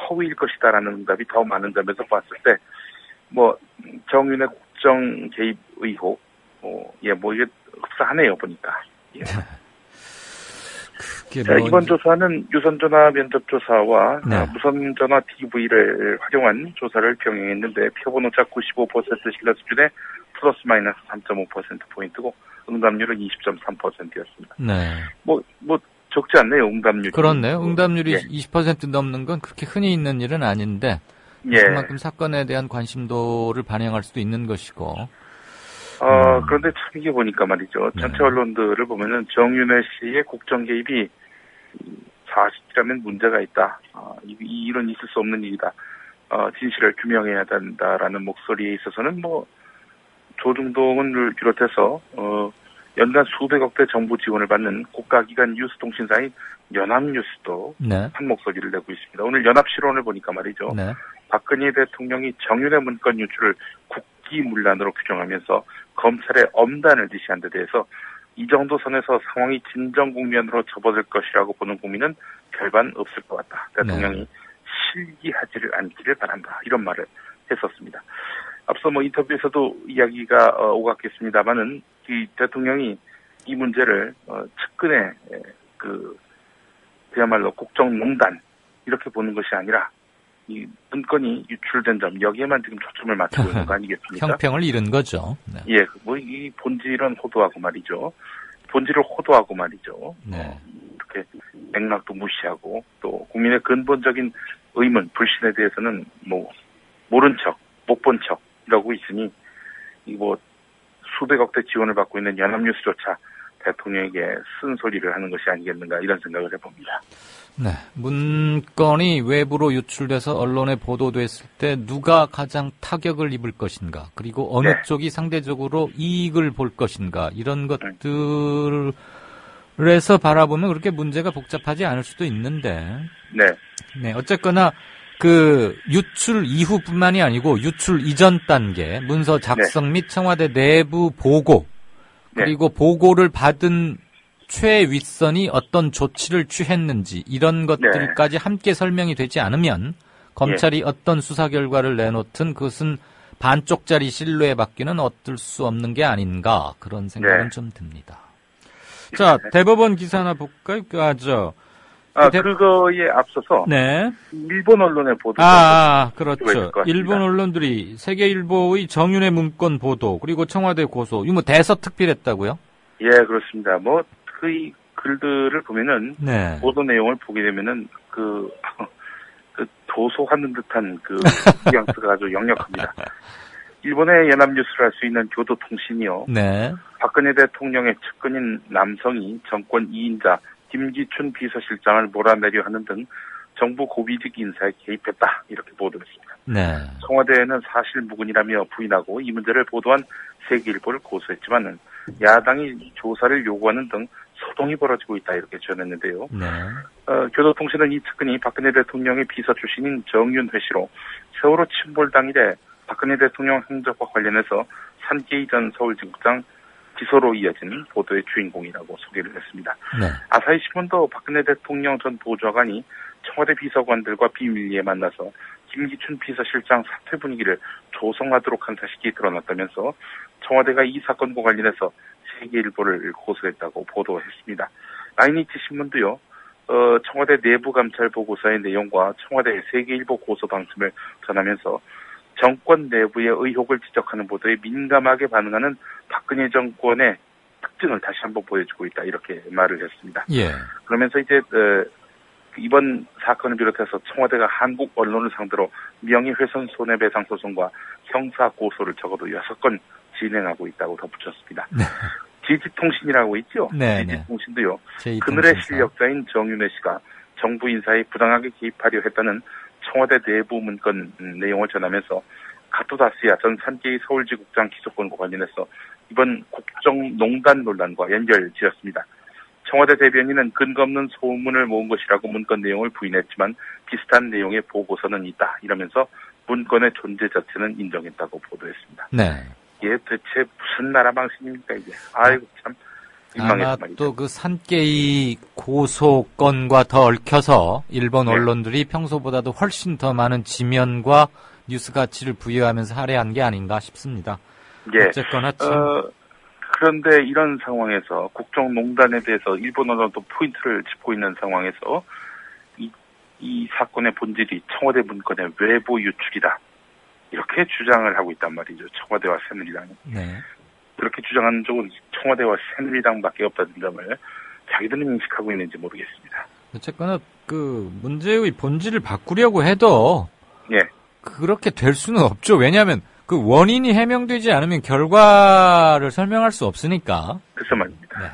허위일 것이다라는 응답이 더 많은 점에서 봤을 때 정윤의 국정 개입 의혹 이게 흡사하네요 보니까. 예. 자, 이번 조사는 유선전화 면접조사와 무선전화 TV를 활용한 조사를 병행했는데 표본오차 95% 신뢰 수준의 플러스 마이너스 3.5%포인트고 응답률은 20.3%였습니다. 네. 적지 않네요, 응답률이. 그렇네요. 응답률이 20% 넘는 건 그렇게 흔히 있는 일은 아닌데 그만큼 사건에 대한 관심도를 반영할 수도 있는 것이고 그런데 참 이게 보니까 말이죠. 전체 언론들을 보면은 정윤회 씨의 국정 개입이 사실이라면 문제가 있다. 이런 있을 수 없는 일이다. 진실을 규명해야 된다라는 목소리에 있어서는 뭐 조중동을 비롯해서 연간 수백억대 정부 지원을 받는 국가기관 뉴스통신사인 연합뉴스도 한 목소리를 내고 있습니다. 오늘 연합실론을 보니까 말이죠. 박근혜 대통령이 정윤회 문건 유출을 국기문란으로 규정하면서 검찰의 엄단을 지시한 데 대해서 이 정도 선에서 상황이 진정 국면으로 접어들 것이라고 보는 국민은 별반 없을 것 같다. 대통령이 실기하지를 않기를 바란다. 이런 말을 했었습니다. 앞서 뭐 인터뷰에서도 이야기가 오갔겠습니다만은 이 대통령이 이 문제를 측근의 그야말로 국정농단 이렇게 보는 것이 아니라 이 문건이 유출된 점 여기에만 지금 초점을 맞추고 있는 거 아니겠습니까? 형평을 잃은 거죠. 네. 예, 뭐 이 본질은 호도하고 말이죠. 본질을 호도하고 말이죠. 이렇게 맥락도 무시하고 또 국민의 근본적인 의문, 불신에 대해서는 뭐 모른 척, 못 본 척 이러고 있으니 이 뭐 수백억대 지원을 받고 있는 연합뉴스조차 대통령에게 쓴소리를 하는 것이 아니겠는가 이런 생각을 해봅니다. 네, 문건이 외부로 유출돼서 언론에 보도됐을 때 누가 가장 타격을 입을 것인가, 그리고 어느 쪽이 상대적으로 이익을 볼 것인가, 이런 것들에서 바라보면 그렇게 문제가 복잡하지 않을 수도 있는데, 네, 어쨌거나 그 유출 이후뿐만이 아니고 유출 이전 단계, 문서 작성 및 청와대 내부 보고, 그리고 보고를 받은 최윗선이 어떤 조치를 취했는지 이런 것들까지 함께 설명이 되지 않으면 검찰이 어떤 수사 결과를 내놓든 그것은 반쪽짜리 신뢰받기는 어쩔 수 없는 게 아닌가, 그런 생각은 좀 듭니다. 자, 대법원 기사 하나 볼까요? 그거에 앞서서 일본 언론의 보도 그렇죠. 일본 언론들이 세계일보의 정윤회 문건 보도 그리고 청와대 고소, 이거 뭐 대서특필했다고요? 예, 그렇습니다. 뭐 그 글들을 보면은 보도 내용을 보게 되면은 그 도소하는 듯한 그 뉘앙스가 아주 역력합니다. 일본의 연합뉴스를 할 수 있는 교도통신이요. 박근혜 대통령의 측근인 남성이 정권 2인자 김기춘 비서실장을 몰아내려 하는 등 정부 고위직 인사에 개입했다, 이렇게 보도했습니다. 청와대에는 사실무근이라며 부인하고 이 문제를 보도한 세계일보를 고소했지만 야당이 조사를 요구하는 등 소동이 벌어지고 있다, 이렇게 전했는데요. 교도통신은 이 측근이 박근혜 대통령의 비서 출신인 정윤회 씨로 세월호 침몰 당일에 박근혜 대통령 행적과 관련해서 산케이 전 서울지국장 기소로 이어진 보도의 주인공이라고 소개를 했습니다. 아사히 신문도 박근혜 대통령 전 보좌관이 청와대 비서관들과 비밀리에 만나서 김기춘 비서실장 사퇴 분위기를 조성하도록 한 사실이 드러났다면서 청와대가 이 사건과 관련해서 세계일보를 고소했다고 보도했습니다. 라이니치 신문도요, 청와대 내부감찰 보고서의 내용과 청와대 세계일보 고소 방침을 전하면서 정권 내부의 의혹을 지적하는 보도에 민감하게 반응하는 박근혜 정권의 특징을 다시 한번 보여주고 있다, 이렇게 말을 했습니다. 그러면서 이제 이번 사건을 비롯해서 청와대가 한국 언론을 상대로 명예훼손 손해배상 소송과 형사 고소를 적어도 6건 진행하고 있다고 덧붙였습니다. 지지통신이라고 있죠. 지지통신도요. 그늘의 실력자인 정윤회 씨가 정부 인사에 부당하게 개입하려 했다는 청와대 내부 문건 내용을 전하면서 가토다스야 전 산케이 서울지국장 기소권과 관련해서 이번 국정농단 논란과 연결지었습니다. 청와대 대변인은 근거 없는 소문을 모은 것이라고 문건 내용을 부인했지만 비슷한 내용의 보고서는 있다, 이러면서 문건의 존재 자체는 인정했다고 보도했습니다. 이게 대체 무슨 나라 방식입니까, 이게? 아이고, 참. 아마 또 그 산케이 고소건과 더 얽혀서 일본 언론들이 평소보다도 훨씬 더 많은 지면과 뉴스 가치를 부여하면서 할애한 게 아닌가 싶습니다. 어쨌거나 참. 그런데 이런 상황에서 국정농단에 대해서 일본 언론도 포인트를 짚고 있는 상황에서 이 사건의 본질이 청와대 문건의 외부 유출이다, 이렇게 주장을 하고 있단 말이죠. 청와대와 새누리당이. 그렇게 주장하는 쪽은 청와대와 새누리당밖에 없다는 점을 자기들은 인식하고 있는지 모르겠습니다. 어쨌거나 그 문제의 본질을 바꾸려고 해도 그렇게 될 수는 없죠. 왜냐하면 그 원인이 해명되지 않으면 결과를 설명할 수 없으니까. 그래서 말입니다. 네.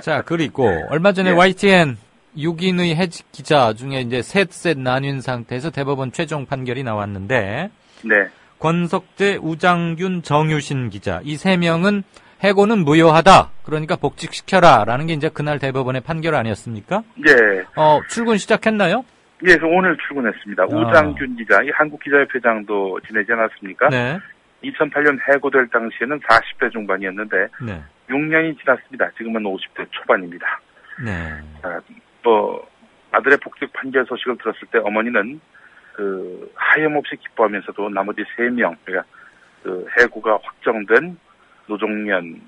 자, 그리고 얼마 전에 네. YTN 6인의 해직 기자 중에 이제 셋 나뉜 상태에서 대법원 최종 판결이 나왔는데. 네. 권석재, 우장균, 정유신 기자 이 세 명은 해고는 무효하다. 그러니까 복직시켜라라는 게 이제 그날 대법원의 판결 아니었습니까? 네. 출근 시작했나요? 예, 오늘 출근했습니다. 우장균 기자, 이 한국기자협회장도 지내지 않았습니까? 네. 2008년 해고될 당시에는 40대 중반이었는데, 네. 6년이 지났습니다. 지금은 50대 초반입니다. 네. 아들의 복직 판결 소식을 들었을 때 어머니는 하염없이 기뻐하면서도 나머지 3명, 그러니까 해고가 확정된 노종면,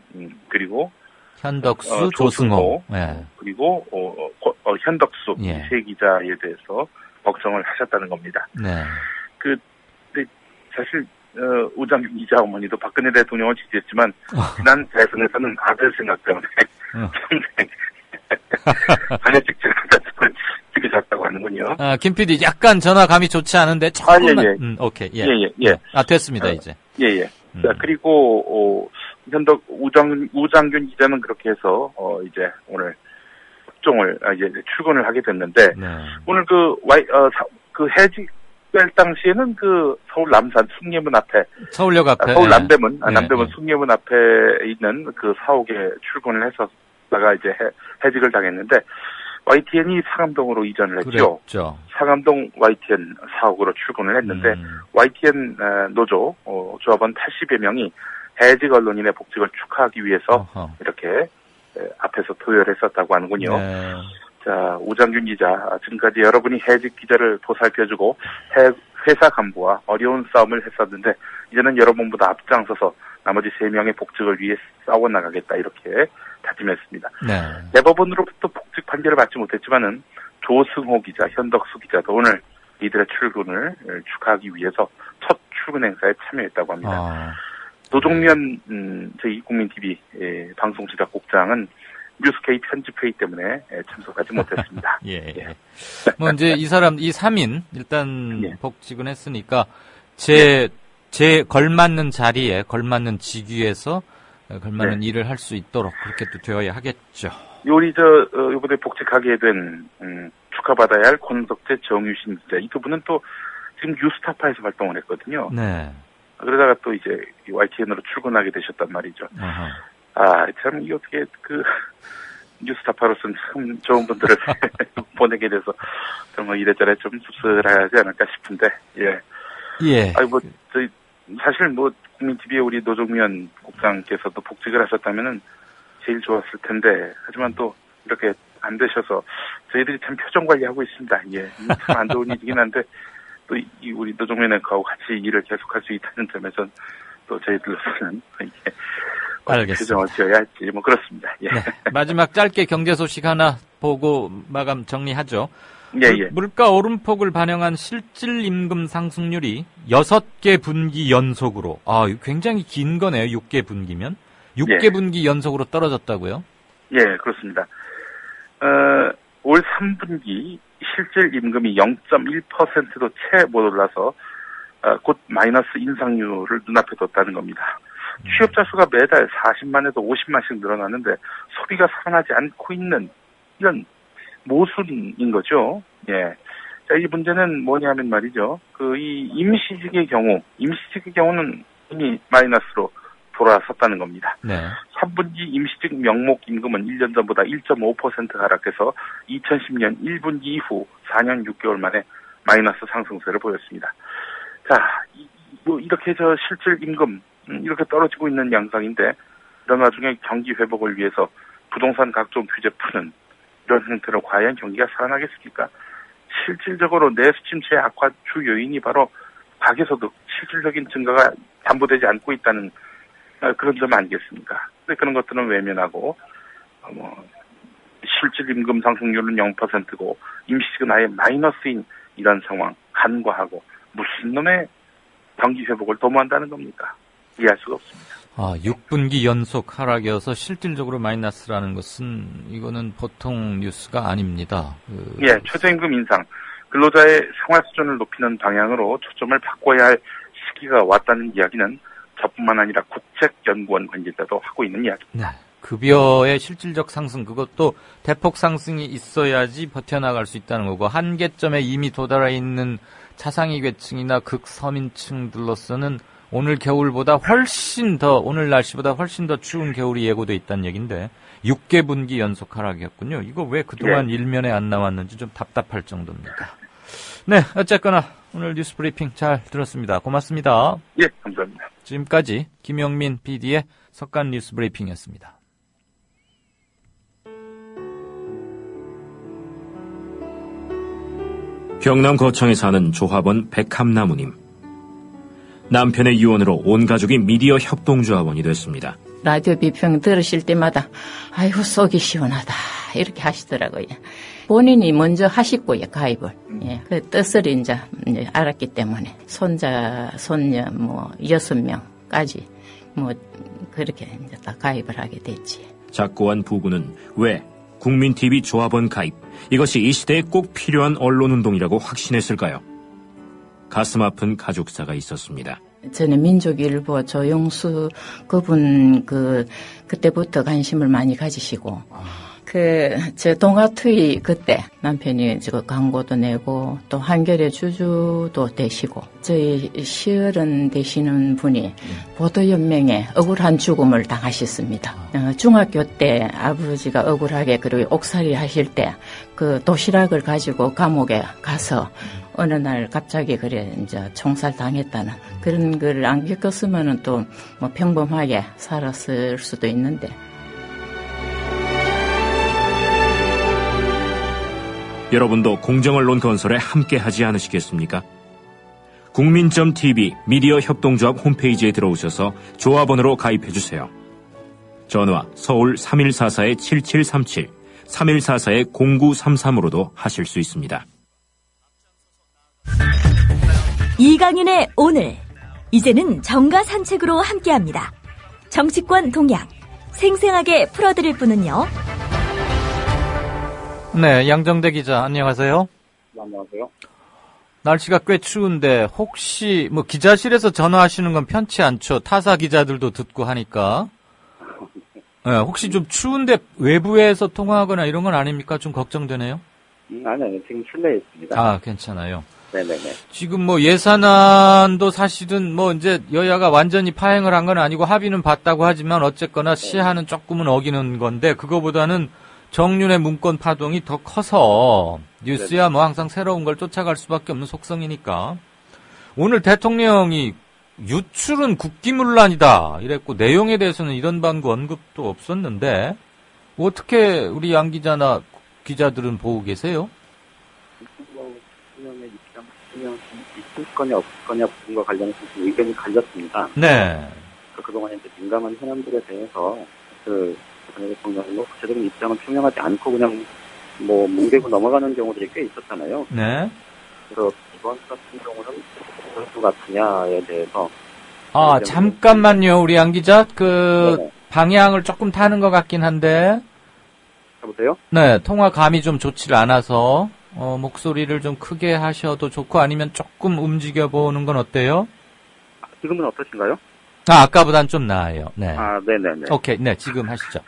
그리고 현덕수, 조승호, 네. 그리고 현덕수 예. 세 기자에 대해서 걱정을 하셨다는 겁니다. 네. 근데 사실 우장균 기자 어머니도 박근혜 대통령을 지지했지만 지난 대선에서는 아들 생각 때문에 반야직 제가 지지했다고 하는군요. 김 PD 약간 전화감이 좋지 않은데 조금만. 예. 오케이. 예. 예. 됐습니다 이제. 예. 자, 그리고 우장균 기자는 그렇게 해서 이제 오늘 국정을 이제 출근을 하게 됐는데 네. 오늘 해직될 당시에는 서울 남산 숭례문 앞에 서울역 앞에 서울 남대문 네. 남대문 숭례문 앞에 있는 사옥에 출근을 했었다가 이제 해직을 당했는데 YTN이 상암동으로 이전을 했죠. 그랬죠. 상암동 YTN 사옥으로 출근을 했는데 YTN 노조 조합원 80여 명이 해직 언론인의 복직을 축하하기 위해서 이렇게 앞에서 도열했었다고 하는군요. 네. 자, 우장균 기자, 지금까지 여러분이 해직 기자를 보살펴주고 회사 간부와 어려운 싸움을 했었는데 이제는 여러분보다 앞장서서 나머지 3명의 복직을 위해 싸워나가겠다 이렇게 다짐했습니다. 네. 대법원으로부터 복직 판결을 받지 못했지만은 조승호 기자, 현덕수 기자도 오늘 이들의 출근을 축하하기 위해서 첫 출근 행사에 참여했다고 합니다. 노종면 저희 국민TV 방송 제작국장은 뉴스K 편집회의 때문에 참석하지 못했습니다. 예. 뭐 이제 이 3인 일단 예. 복직은 했으니까 제 걸맞는 자리에 걸맞는 직위에서 걸맞는 네. 일을 할 수 있도록 그렇게 또 되어야 하겠죠. 이번에 복직하게 된 축하받아야 할 권석재, 정유신 기자 이 두 분은 또 지금 뉴스타파에서 활동을 했거든요. 네. 그러다가 또 이제 YTN으로 출근하게 되셨단 말이죠. 참 이게 어떻게 뉴스타파로서는 참 좋은 분들을 보내게 돼서 정말 이래저래 좀 씁쓸하지 않을까 싶은데 예. 사실 국민TV의 우리 노종면 국장께서도 복직을 하셨다면은 제일 좋았을 텐데 하지만 또 이렇게 안 되셔서 저희들이 참 표정 관리하고 있습니다. 참 안 좋은 일이긴 한데 또 우리 노종면 앵커하고 같이 일을 계속할 수 있다는 점에선 또 저희들로서는 표정을 지어야 할지 그렇습니다. 예. 네. 마지막 짧게 경제 소식 하나 보고 마감 정리하죠. 예. 물가 오름폭을 반영한 실질 임금 상승률이 6개 분기 연속으로 굉장히 긴 거네요. 6개 분기면 6개 분기 연속으로 떨어졌다고요? 예, 그렇습니다. 올 3분기 실질 임금이 0.1%도 채 못 올라서 곧 마이너스 인상률을 눈앞에 뒀다는 겁니다. 취업자 수가 매달 40만에서 50만씩 늘어나는데 소비가 살아나지 않고 있는 이런 모순인 거죠. 예. 자, 이 문제는 뭐냐면 말이죠. 이 임시직의 경우는 이미 마이너스로 돌아섰다는 겁니다. 네. 3분기 임시직 명목 임금은 1년 전보다 1.5% 하락해서 2010년 1분기 이후 4년 6개월 만에 마이너스 상승세를 보였습니다. 자, 이렇게 실질 임금 이렇게 떨어지고 있는 양상인데 이런 와중에 경기 회복을 위해서 부동산 각종 규제 푸는 이런 형태로 과연 경기가 살아나겠습니까? 실질적으로 내수 침체 악화 주 요인이 바로 가계소득 실질적인 증가가 담보되지 않고 있다는 그런 점 아니겠습니까? 근데 그런 것들은 외면하고 실질 임금 상승률은 0%고 임시직은 아예 마이너스인 이런 상황 간과하고 무슨 놈의 경기 회복을 도모한다는 겁니까? 이해할 수가 없습니다. 6분기 연속 하락이어서 실질적으로 마이너스라는 것은 이거는 보통 뉴스가 아닙니다. 최저임금 인상, 근로자의 생활 수준을 높이는 방향으로 초점을 바꿔야 할 시기가 왔다는 이야기는 저뿐만 아니라 국책연구원 관계자도 하고 있는 이야기입니다. 네. 급여의 실질적 상승, 그것도 대폭 상승이 있어야지 버텨나갈 수 있다는 거고, 한계점에 이미 도달해 있는 차상위 계층이나 극서민층들로서는 오늘 겨울보다 훨씬 더, 오늘 날씨보다 훨씬 더 추운 겨울이 예고돼 있다는 얘기인데 6개 분기 연속 하락이었군요. 이거 왜 그동안 일면에 안 나왔는지 좀 답답할 정도입니다. 네, 어쨌거나 오늘 뉴스 브리핑 잘 들었습니다. 고맙습니다. 예, 감사합니다. 지금까지 김영민 PD의 석간 뉴스 브리핑이었습니다. 경남 거창에 사는 조합원 백함나무님. 남편의 유언으로 온 가족이 미디어 협동조합원이 됐습니다. 라디오 비평 들으실 때마다 아이고 속이 시원하다 이렇게 하시더라고요. 본인이 먼저 하시고요, 가입을. 예, 그 뜻을 이제 알았기 때문에 손자, 손녀 6명까지 그렇게 이제 다 가입을 하게 됐지. 작고한 부부는 왜 국민TV 조합원 가입, 이것이 이 시대에 꼭 필요한 언론운동이라고 확신했을까요? 가슴 아픈 가족사가 있었습니다. 저는 민족일보 조용수 그분 그때부터 관심을 많이 가지시고 저 동아투이 그때 남편이 광고도 내고 또 한겨레 주주도 되시고 저희 시어른 되시는 분이 보도연맹에 억울한 죽음을 당하셨습니다. 중학교 때 아버지가 억울하게 그리고 옥살이 하실 때 그 도시락을 가지고 감옥에 가서 어느 날 갑자기 이제 총살 당했다는 그런 걸 안 겪었으면은 또 평범하게 살았을 수도 있는데. 여러분도 공정언론 건설에 함께하지 않으시겠습니까? 국민.tv 미디어 협동조합 홈페이지에 들어오셔서 조합원으로 가입해주세요. 전화 서울 3144-7737, 3144-0933으로도 하실 수 있습니다. 이강윤의 오늘, 이제는 정가 산책으로 함께합니다. 정치권 동향, 생생하게 풀어드릴 분은요. 네, 양정대 기자, 안녕하세요. 안녕하세요. 날씨가 꽤 추운데 혹시 기자실에서 전화하시는 건 편치 않죠? 타사 기자들도 듣고 하니까. 네, 혹시 좀 추운데 외부에서 통화하거나 이런 건 아닙니까? 좀 걱정되네요. 아니요, 지금 실내에 있습니다. 아, 괜찮아요. 네네네. 지금 예산안도 사실은 이제 여야가 완전히 파행을 한 건 아니고 합의는 봤다고 하지만 어쨌거나 시한은 조금은 어기는 건데 그거보다는 정윤의 문건 파동이 더 커서 뉴스야 항상 새로운 걸 쫓아갈 수밖에 없는 속성이니까 오늘 대통령이 유출은 국기문란이다 이랬고 내용에 대해서는 이런 방구 언급도 없었는데 어떻게 우리 양 기자나 기자들은 보고 계세요? 대통령의 입장 있을 거냐 없을 거냐 부분과 관련해서 의견이 갈렸습니다. 네. 그동안 이제 민감한 현안들에 대해서 대통령이 구체적인 입장을 표명하지 않고 그냥 뭉개고 넘어가는 경우들이 꽤 있었잖아요. 네. 그래서 이번 같은 경우는 어떨 것 같으냐에 대해서 잠깐만요, 우리 양 기자. 네네. 방향을 조금 타는 것 같긴 한데. 여보세요? 네, 통화감이 좀 좋지를 않아서 목소리를 좀 크게 하셔도 좋고 아니면 조금 움직여보는 건 어때요? 지금은 어떠신가요? 아까보단 좀 나아요. 네. 네네네. 오케이, 네, 지금 하시죠.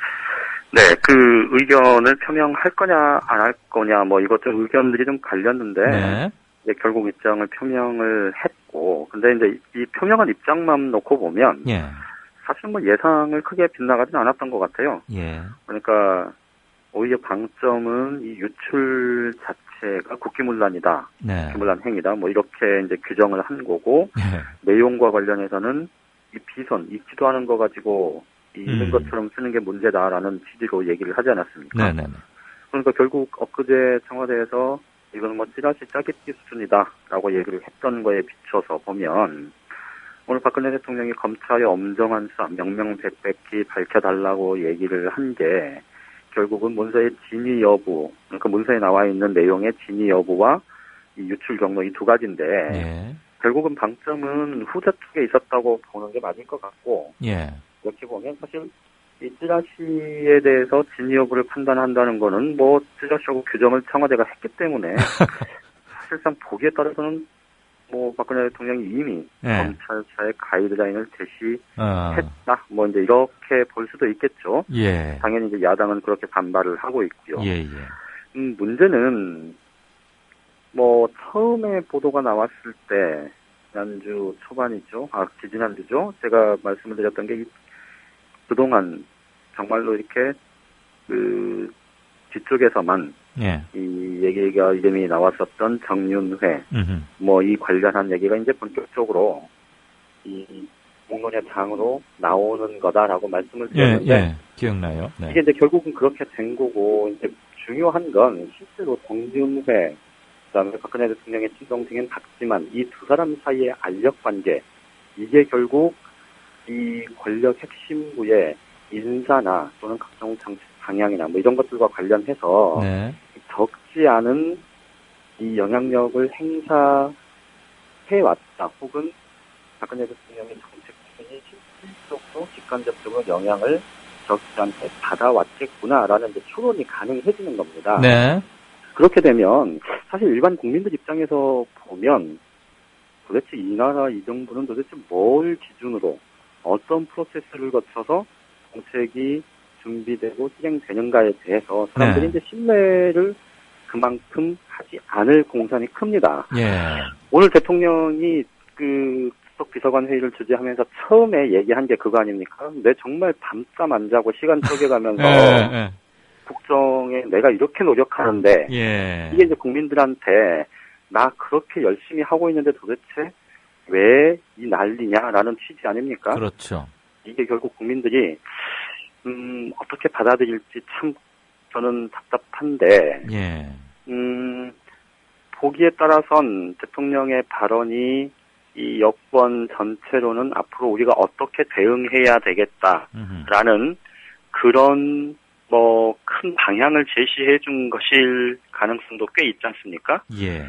네, 그 의견을 표명할 거냐 안 할 거냐 이것들 의견들이 좀 갈렸는데 네. 이제 결국 입장을 표명을 했고 근데 이제 이 표명한 입장만 놓고 보면 예. 사실 예상을 크게 빗나가지는 않았던 것 같아요. 예. 그러니까 오히려 방점은 이 유출 자체가 국기문란이다, 네. 국기문란 행위다, 이렇게 이제 규정을 한 거고 네. 내용과 관련해서는 이 비선 읽지도 않은 거 가지고 읽는 것처럼 쓰는 게 문제다라는 취지로 얘기를 하지 않았습니까? 네네. 그러니까 결국 엊그제 청와대에서 이건 찌라시 짜깁기 수준이다라고 얘기를 했던 거에 비춰서 보면 오늘 박근혜 대통령이 검찰의 엄정한 수사 명명백백히 밝혀달라고 얘기를 한 게 결국은 문서의 진위 여부, 그러니까 문서에 나와 있는 내용의 진위 여부와 이 유출 경로 이 두 가지인데 예. 결국은 방점은 후자 쪽에 있었다고 보는 게 맞을 것 같고 예. 이렇게 보면 사실 이 찌라시에 대해서 진위 여부를 판단한다는 거는 찌라시하고 규정을 청와대가 했기 때문에 사실상 보기에 따라서는 박근혜 대통령이 이미 네. 검찰사의 가이드라인을 제시했다. 이제 이렇게 볼 수도 있겠죠. 예. 당연히 이제 야당은 그렇게 반발을 하고 있고요. 예. 문제는 처음에 보도가 나왔을 때 지난주 초반이죠. 지지난주죠. 제가 말씀을 드렸던 게 그동안 정말로 이렇게 뒤쪽에서만 예. 이 얘기가 이름이 나왔었던 정윤회 이 관련한 얘기가 이제 본격적으로 이 공론의 장으로 나오는 거다라고 말씀을 드렸는데 예. 기억나요. 네. 이게 이제 결국은 그렇게 된 거고 이제 중요한 건 실제로 정윤회 그다음에 박근혜 대통령의 친동생인 박지만 이 두 사람 사이의 알력 관계 이게 결국 이 권력 핵심부의 인사나 또는 각종 정책 방향이나 이런 것들과 관련해서 네. 적지 않은 이 영향력을 행사해왔다. 혹은 박근혜 대통령의 정책 수준이 실질적으로 직간접적으로 영향을 적지 않게 받아왔겠구나라는 이제 추론이 가능해지는 겁니다. 네. 그렇게 되면 사실 일반 국민들 입장에서 보면 도대체 이 나라 이 정부는 도대체 뭘 기준으로 어떤 프로세스를 거쳐서 정책이 준비되고 실행되는가에 대해서 사람들이 이제 신뢰를 그만큼 하지 않을 공산이 큽니다. 예. 오늘 대통령이 수석 비서관 회의를 주재하면서 처음에 얘기한 게 그거 아닙니까? 내 정말 밤잠 안 자고 시간 쪼개가면서 국정에 내가 이렇게 노력하는데 이게 이제 국민들한테 나 그렇게 열심히 하고 있는데 도대체 왜 이 난리냐라는 취지 아닙니까? 그렇죠. 이게 결국 국민들이 어떻게 받아들일지 참 저는 답답한데 보기에 따라선 대통령의 발언이 이 여권 전체로는 앞으로 우리가 어떻게 대응해야 되겠다라는 그런 큰 방향을 제시해 준 것일 가능성도 꽤 있지 않습니까? 예.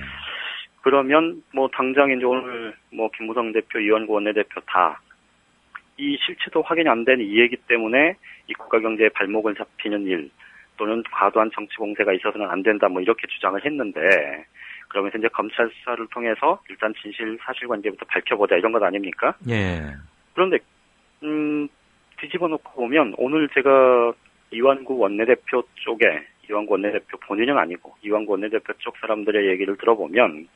그러면 당장 이제 오늘 김무성 대표, 이완구 원내대표 다 이 실체도 확인이 안 되는 이 얘기 때문에 이 국가 경제에 발목을 잡히는 일 또는 과도한 정치 공세가 있어서는 안 된다 이렇게 주장을 했는데 그러면서 이제 검찰 수사를 통해서 일단 진실 사실관계부터 밝혀보자 이런 것 아닙니까? 예. 그런데 뒤집어 놓고 보면 오늘 제가 이완구 원내대표 본인은 아니고 이완구 원내대표 쪽 사람들의 얘기를 들어보면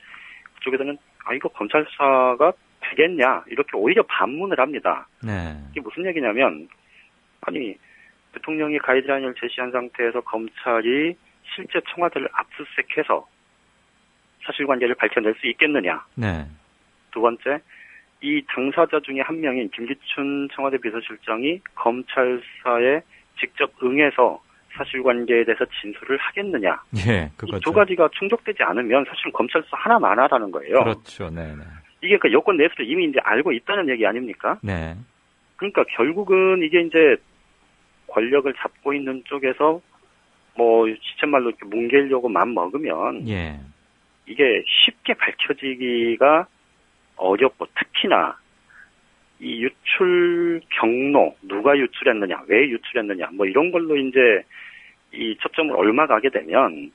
그쪽에서는 이거 검찰 수사가 되겠냐 이렇게 오히려 반문을 합니다. 네. 이게 무슨 얘기냐면 대통령이 가이드라인을 제시한 상태에서 검찰이 실제 청와대를 압수수색해서 사실관계를 밝혀낼 수 있겠느냐. 네. 두 번째, 이 당사자 중에 한 명인 김기춘 청와대 비서실장이 검찰 수사에 직접 응해서 사실관계에 대해서 진술을 하겠느냐. 예, 그거죠. 이 두 가지가 충족되지 않으면 사실은 검찰 수사 하나만 하라는 거예요. 그렇죠. 네. 이게 여권 내에서도 이미 이제 알고 있다는 얘기 아닙니까? 네. 그러니까 결국은 이게 이제 권력을 잡고 있는 쪽에서 시쳇말로 이렇게 뭉개려고 맘 먹으면 이게 쉽게 밝혀지기가 어렵고 특히나 이 유출 경로 누가 유출했느냐 왜 유출했느냐 이런 걸로 이제 이 초점을 옮아가게 되면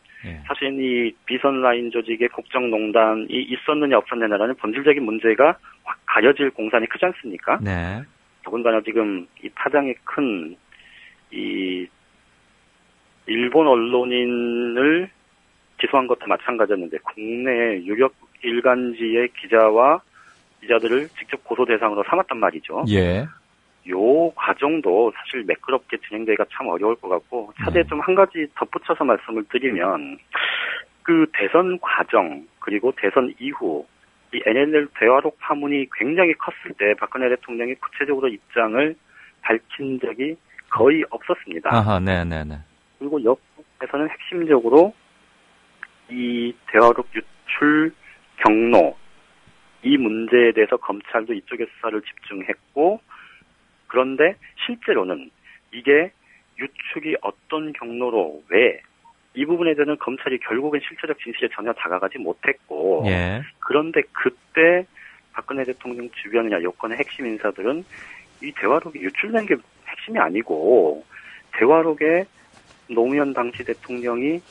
사실 이 비선 라인 조직의 국정농단이 있었느냐 없었느냐라는 본질적인 문제가 확 가려질 공산이 크지 않습니까? 네. 더군다나 지금 이 파장이 큰 이 일본 언론인을 기소한 것도 마찬가지였는데 국내 유력 일간지의 기자들을 직접 고소 대상으로 삼았단 말이죠. 예. 요 과정도 사실 매끄럽게 진행되기가 참 어려울 것 같고 차제에 좀 한 가지 덧붙여서 말씀을 드리면 대선 과정 그리고 대선 이후 이 NLL 대화록 파문이 굉장히 컸을 때 박근혜 대통령이 구체적으로 입장을 밝힌 적이 거의 없었습니다. 아하, 네네네. 그리고 여권에서는 핵심적으로 이 대화록 유출 경로 이 문제에 대해서 검찰도 이쪽에 수사를 집중했고 그런데 실제로는 이게 유출이 어떤 경로로 왜 이 부분에 대해서는 검찰이 결국은 실체적 진실에 전혀 다가가지 못했고 그런데 그때 박근혜 대통령 주변이나 여권의 핵심 인사들은 이 대화록이 유출된 게 핵심이 아니고 대화록에 노무현 당시 대통령이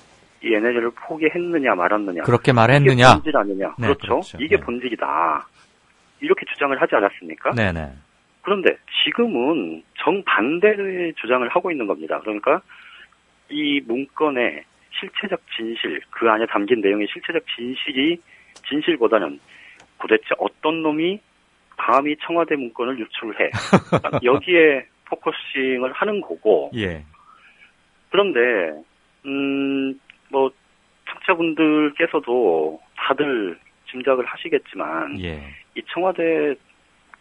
이 NLL을 포기했느냐 말았느냐. 그렇게 말했느냐. 이게 본질 아니냐. 네, 그렇죠. 그렇죠. 이게 네. 본질이다. 이렇게 주장을 하지 않았습니까? 네네. 그런데 지금은 정반대의 주장을 하고 있는 겁니다. 그러니까 이 문건의 실체적 진실, 그 안에 담긴 내용의 실체적 진실보다는 도대체 어떤 놈이 감히 청와대 문건을 유출해. 여기에 포커싱을 하는 거고. 예. 그런데, 뭐, 청취자분들께서도 다들 짐작을 하시겠지만, 예. 이 청와대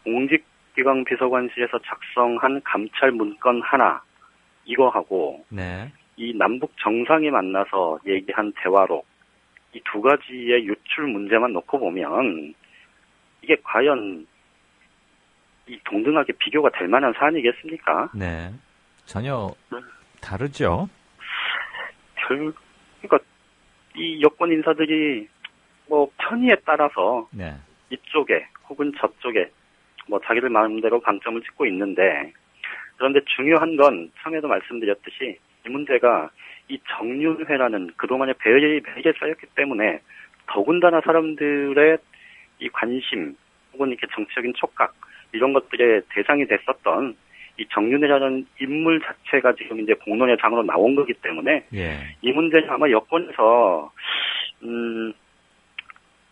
공직기강 비서관실에서 작성한 감찰 문건 하나, 이거하고, 네. 이 남북 정상이 만나서 얘기한 대화록, 이 두 가지의 유출 문제만 놓고 보면, 이게 과연 이 동등하게 비교가 될 만한 사안이겠습니까? 네. 전혀 다르죠. 그러니까 이 여권 인사들이 뭐 편의에 따라서 네. 이쪽에 혹은 저쪽에 뭐 자기들 마음대로 방점을 찍고 있는데, 그런데 중요한 건 처음에도 말씀드렸듯이 이 문제가 이 정윤회라는 그동안의 배열이 쌓였기 때문에 더군다나 사람들의 이 관심 혹은 이렇게 정치적인 촉각 이런 것들의 대상이 됐었던 이 정윤회라는 인물 자체가 지금 이제 공론의 장으로 나온 거기 때문에 예. 이 문제는 아마 여권에서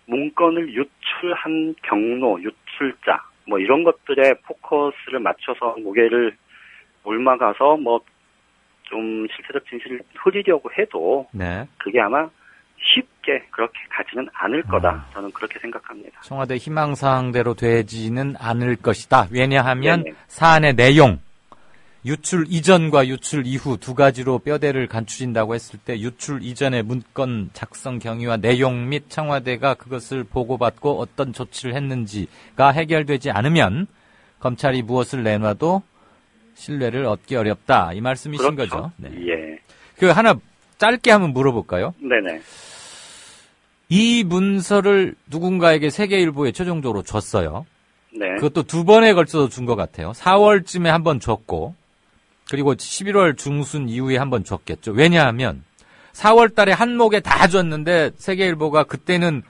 문건을 유출한 경로, 유출자 뭐 이런 것들에 포커스를 맞춰서 무게를 몰막아서 뭐 좀 실체적 진실을 흐리려고 해도 네. 그게 아마 쉽게 그렇게 가지는 않을 거다. 저는 그렇게 생각합니다. 청와대 희망사항대로 되지는 않을 것이다. 왜냐하면 네네. 사안의 내용, 유출 이전과 유출 이후 두 가지로 뼈대를 간추린다고 했을 때 유출 이전의 문건 작성 경위와 내용 및 청와대가 그것을 보고받고 어떤 조치를 했는지가 해결되지 않으면 검찰이 무엇을 내놔도 신뢰를 얻기 어렵다. 이 말씀이신 그렇죠. 거죠. 네. 예. 그 하나 짧게 한번 물어볼까요? 네네. 이 문서를 누군가에게 세계일보에 최종적으로 줬어요. 네. 그것도 두 번에 걸쳐서 준 것 같아요. 4월쯤에 한 번 줬고, 그리고 11월 중순 이후에 한 번 줬겠죠. 왜냐하면 4월 달에 한 목에 다 줬는데 세계일보가 그때는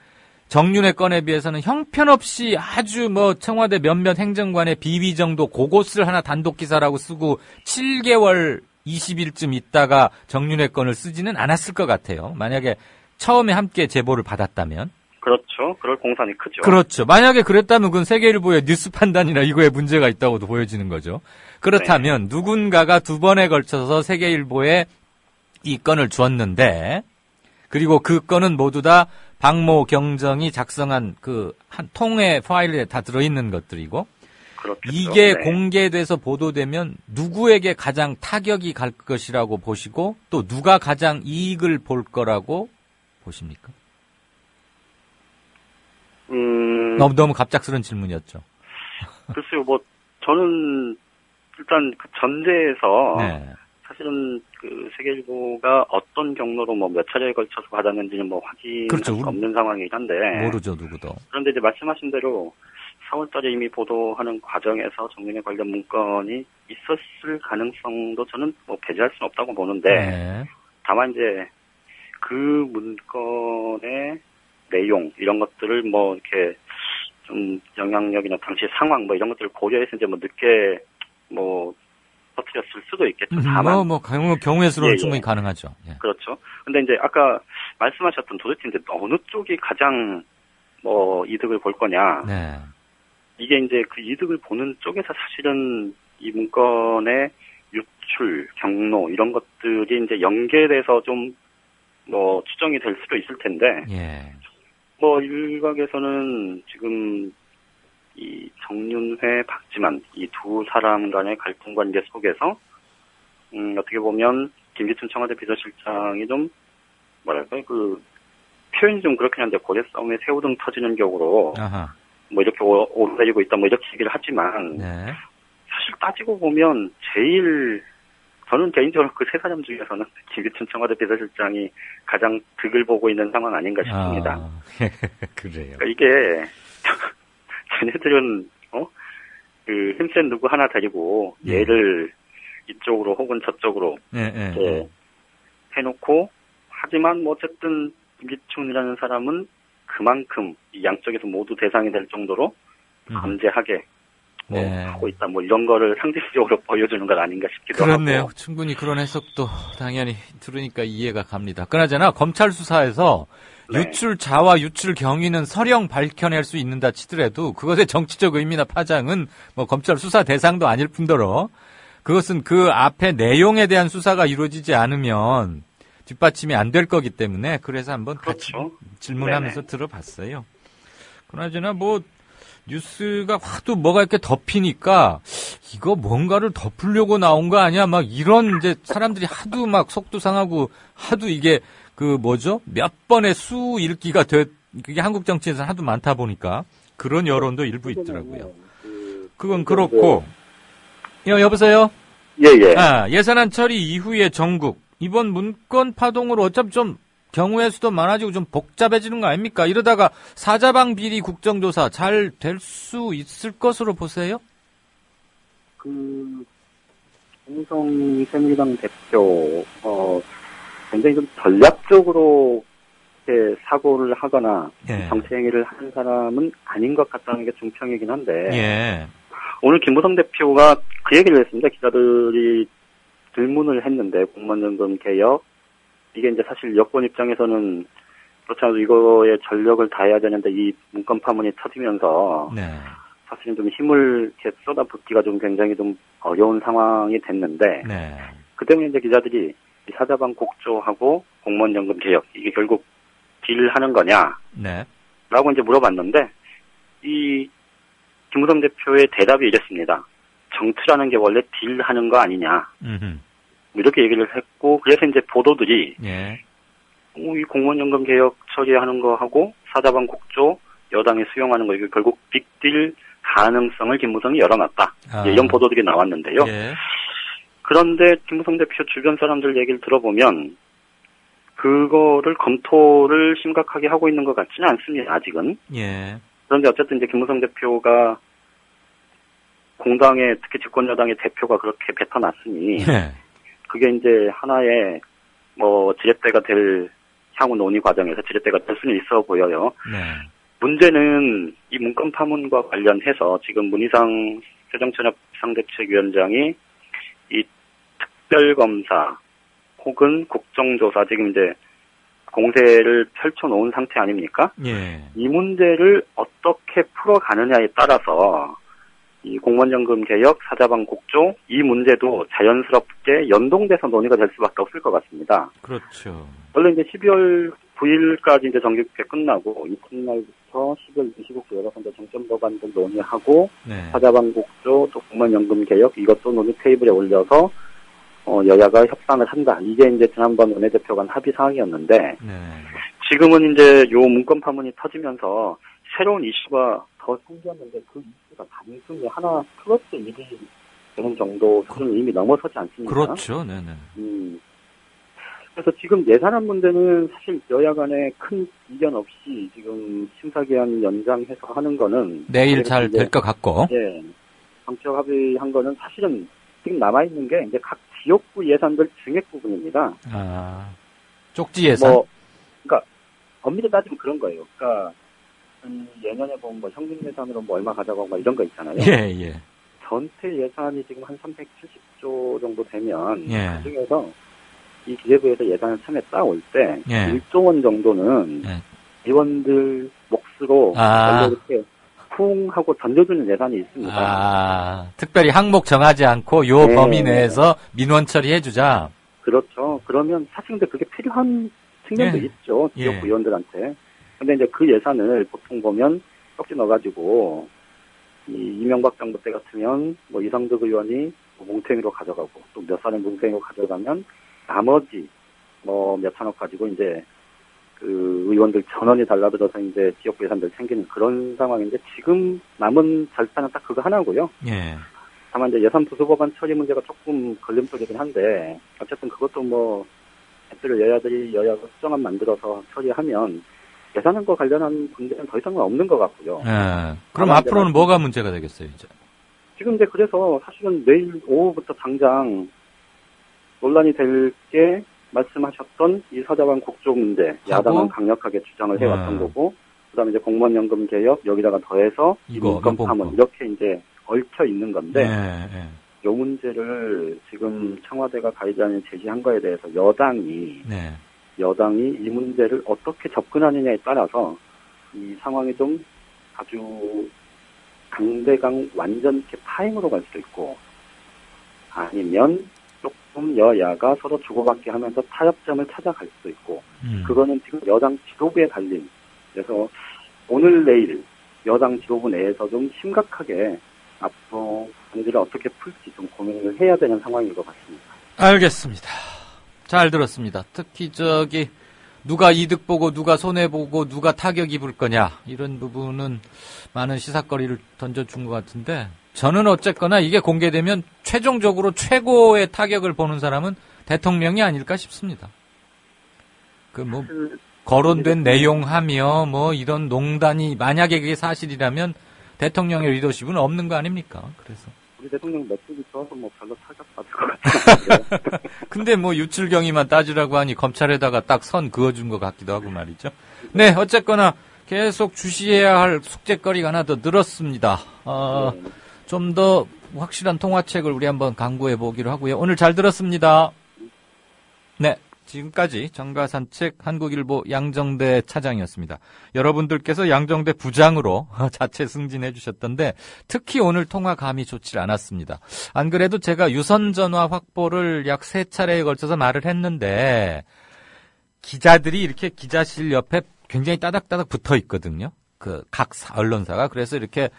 정윤회 건에 비해서는 형편없이 아주 뭐 청와대 몇몇 행정관의 비위 정도 그것을 하나 단독 기사라고 쓰고 7개월 20일쯤 있다가 정윤회 건을 쓰지는 않았을 것 같아요. 만약에 처음에 함께 제보를 받았다면. 그렇죠. 그럴 공산이 크죠. 그렇죠. 만약에 그랬다면 그건 세계일보의 뉴스 판단이나 이거에 문제가 있다고도 보여지는 거죠. 그렇다면 누군가가 두 번에 걸쳐서 세계일보에 이 건을 줬는데, 그리고 그 건은 모두 다 박모 경정이 작성한 그 한 통의 파일에 다 들어있는 것들이고, 그렇겠죠. 이게 네. 공개돼서 보도되면 누구에게 가장 타격이 갈 것이라고 보시고 또 누가 가장 이익을 볼 거라고 보십니까? 너무 갑작스러운 질문이었죠. 글쎄요, 뭐 저는 일단 그 전제에서 네. 사실은 그 세계일보가 어떤 경로로 뭐 몇 차례에 걸쳐서 받았는지는 뭐 확인할 그렇죠. 수 없는 상황이긴 한데. 모르죠, 누구도. 그런데 이제 말씀하신 대로 4월달에 이미 보도하는 과정에서 정윤회 관련 문건이 있었을 가능성도 저는 뭐 배제할 수는 없다고 보는데, 네. 다만 이제 그 문건의 내용 이런 것들을 뭐 이렇게 좀 영향력이나 당시 상황 뭐 이런 것들을 고려해서 이제 뭐 늦게 뭐 터뜨렸을 수도 있겠죠. 다만 경우의 수로는 예, 충분히 예. 가능하죠. 예. 그렇죠. 근데 이제 아까 말씀하셨던 도대체 이제 어느 쪽이 가장 뭐 이득을 볼 거냐. 네. 이게 이제 그 이득을 보는 쪽에서 사실은 이 문건의 유출, 경로 이런 것들이 이제 연계돼서 좀 뭐 추정이 될 수도 있을 텐데. 예. 뭐 일각에서는 지금 이 정윤회, 박지만 이 두 사람 간의 갈등 관계 속에서 어떻게 보면 김기춘 청와대 비서실장이 좀 뭐랄까요 그 표현이 좀 그렇긴 한데 고래 싸움에 새우등 터지는 격으로 아하. 뭐 이렇게 오르내리고 있다 뭐 이렇게 얘기를 하지만 네. 사실 따지고 보면 제일 저는 개인적으로 그 세 사람 중에서는 김기춘 청와대 비서실장이 가장 득을 보고 있는 상황 아닌가 싶습니다. 그래요. 그러니까 이게 쟤네들은 그 힘센 누구 하나 데리고 얘를 이쪽으로 혹은 저쪽으로 해놓고 하지만 뭐 어쨌든 김기춘이라는 사람은 그만큼 이 양쪽에서 모두 대상이 될 정도로 담대하게 하고 있다. 뭐 이런 거를 상징적으로 보여주는 것 아닌가 싶기도 그렇네요. 하고. 충분히 그런 해석도 당연히 들으니까 이해가 갑니다. 그나저나 검찰 수사에서 유출자와 유출 경위는 설령 밝혀낼 수 있는다 치더라도 그것의 정치적 의미나 파장은 뭐 검찰 수사 대상도 아닐 뿐더러 그것은 그 앞에 내용에 대한 수사가 이루어지지 않으면 뒷받침이 안 될 거기 때문에 그래서 한번 같이 질문하면서 들어봤어요. 그나저나 뭐 뉴스가 하도 뭐가 이렇게 덮이니까 이거 뭔가를 덮으려고 나온 거 아니야? 막 이런 이제 사람들이 하도 막 속도 상하고 하도 이게 그 뭐죠? 몇 번의 수 읽기가 그게 한국 정치에서 하도 많다 보니까 그런 여론도 일부 있더라고요. 그건 그렇고. 여보세요? 예. 예산안 처리 이후의 전국. 이번 문건 파동으로 어차피 좀 경우의 수도 많아지고 좀 복잡해지는 거 아닙니까? 이러다가 사자방 비리 국정조사 잘 될 수 있을 것으로 보세요? 김무성 새누리당 대표, 굉장히 좀 전략적으로 이렇게 사고를 하거나 정치행위를 하는 사람은 아닌 것 같다는 게 중평이긴 한데, 오늘 김무성 대표가 그 얘기를 했습니다. 기자들이 질문을 했는데, 공무원연금 개혁, 이게 이제 사실 여권 입장에서는 그렇지 않아도 이거에 전력을 다해야 되는데 이 문건 파문이 터지면서 사실은 좀 힘을 이렇게 쏟아붓기가 좀 굉장히 좀 어려운 상황이 됐는데 그 때문에 이제 기자들이 이 사자방 곡조하고 공무원연금 개혁 이게 결국 딜하는 거냐 라고 이제 물어봤는데 이 김무성 대표의 대답이 이랬습니다. 정치라는 게 원래 딜하는 거 아니냐. 이렇게 얘기를 했고, 그래서 이제 보도들이, 이 공무원연금 개혁 처리하는 거 하고, 사자방 곡조, 여당이 수용하는 거, 이게 결국 빅딜 가능성을 김무성이 열어놨다. 이런 보도들이 나왔는데요. 그런데 김무성 대표 주변 사람들 얘기를 들어보면, 그거를 검토를 심각하게 하고 있는 것 같지는 않습니다, 아직은. 그런데 어쨌든 이제 김무성 대표가 공당의, 특히 집권여당의 대표가 그렇게 뱉어놨으니, 그게 이제 하나의 지렛대가 될 향후 논의 과정에서 지렛대가 될 수는 있어 보여요. 문제는 이 문건 파문과 관련해서 지금 문희상 새정치연합 비상대책위원장이 이 특별검사 혹은 국정조사 지금 이제 공세를 펼쳐놓은 상태 아닙니까? 이 문제를 어떻게 풀어가느냐에 따라서 이 공무원연금 개혁, 사자방 곡조, 이 문제도 자연스럽게 연동돼서 논의가 될 수밖에 없을 것 같습니다. 그렇죠. 원래 이제 12월 9일까지 이제 정기국회 끝나고, 이튿날부터 12월 25일 여러 번째 정점 법안들 논의하고, 사자방 곡조, 또 공무원연금 개혁, 이것도 논의 테이블에 올려서, 여야가 협상을 한다. 이게 이제 지난번 원내대표 간 합의 사항이었는데, 지금은 이제 요 문건 파문이 터지면서 새로운 이슈가 더 생겼는데 그 이슈가 단순히 하나 플러스 1이 되는 정도 수준을 이미 넘어서지 않습니까? 그렇죠. 네네. 그래서 지금 예산안 문제는 사실 여야 간에 큰 이견 없이 지금 심사기한 연장해서 하는 거는 내일 잘 될 것 같고. 정치적 합의한 거는 사실은 지금 남아있는 게 이제 각 지역구 예산들 증액 부분입니다. 쪽지 예산? 그러니까 엄밀히 따지면 그런 거예요. 그러니까 예년에 보면 평균 예산으로 얼마 가져가고 이런 거 있잖아요. 전체 예산이 지금 한 370조 정도 되면 그 중에서 이 기재부에서 예산을 처음에 따올 때 1조 원 정도는 의원들 몫으로 이렇게 쿵 하고 던져주는 예산이 있습니다. 특별히 항목 정하지 않고 요 범위 내에서 민원 처리해주자. 그렇죠. 그러면 사실 근데 그게 필요한 측면도 있죠. 지역구 의원들한테. 근데 이제 그 예산을 보통 보면 쪽지 넣어가지고 이명박 정부 때 같으면 이상득 의원이 뭉탱이로 가져가고 또 몇 사람 뭉탱이로 가져가면 나머지 몇천억 가지고 이제 그 의원들 전원이 달라들어서 이제 지역구 예산들 챙기는 그런 상황인데 지금 남은 절차는 딱 그거 하나고요. 다만 이제 예산 부수법안 처리 문제가 조금 걸림돌이긴 한데 어쨌든 그것도 애들을 여야가 수정안 만들어서 처리하면 예산안과 관련한 문제는 더 이상은 없는 것 같고요. 그럼 앞으로는 뭐가 문제가 되겠어요, 이제? 지금 이제 그래서 사실은 내일 오후부터 당장 논란이 될 게 말씀하셨던 이 사자반 국조 문제, 야당은 강력하게 주장을 해왔던 거고, 그다음에 이제 공무원연금 개혁 여기다가 더해서 인권 파문 이렇게 이제 얽혀 있는 건데, 이 문제를 지금 청와대가 가이드라인을 제시한 거에 대해서 여당이 이 문제를 어떻게 접근하느냐에 따라서 이 상황이 좀 아주 강대강 완전 이렇게 파행으로 갈 수도 있고, 아니면 조금 여야가 서로 주고받게 하면서 타협점을 찾아갈 수도 있고, 그거는 지금 여당 지도부에 달린, 그래서 오늘 내일 여당 지도부 내에서 좀 심각하게 앞으로 문제를 어떻게 풀지 좀 고민을 해야 되는 상황인 것 같습니다. 알겠습니다. 잘 들었습니다. 특히 누가 이득 보고 누가 손해 보고 누가 타격 입을 거냐 이런 부분은 많은 시사거리를 던져준 것 같은데, 저는 어쨌거나 이게 공개되면 최종적으로 최고의 타격을 보는 사람은 대통령이 아닐까 싶습니다. 거론된 내용하며 이런 농단이 만약에 그게 사실이라면 대통령의 리더십은 없는 거 아닙니까? 그래서 우리 대통령 메시지 좋아서 별로 타격받을 것 같아요. 근데 유출경위만 따지라고 하니 검찰에다가 딱 선 그어준 것 같기도 하고 말이죠. 네, 어쨌거나 계속 주시해야 할 숙제거리가 하나 더 늘었습니다. 좀 더 확실한 통화책을 우리 한번 강구해 보기로 하고요. 오늘 잘 들었습니다. 네, 지금까지 정가산책 한국일보 양정대 차장이었습니다. 여러분들께서 양정대 부장으로 자체 승진해 주셨던데, 특히 오늘 통화 감이 좋지 않았습니다. 안 그래도 제가 유선전화 확보를 약 3차례에 걸쳐서 말을 했는데, 기자들이 이렇게 기자실 옆에 굉장히 따닥따닥 붙어 있거든요. 각 언론사가. 그래서 이렇게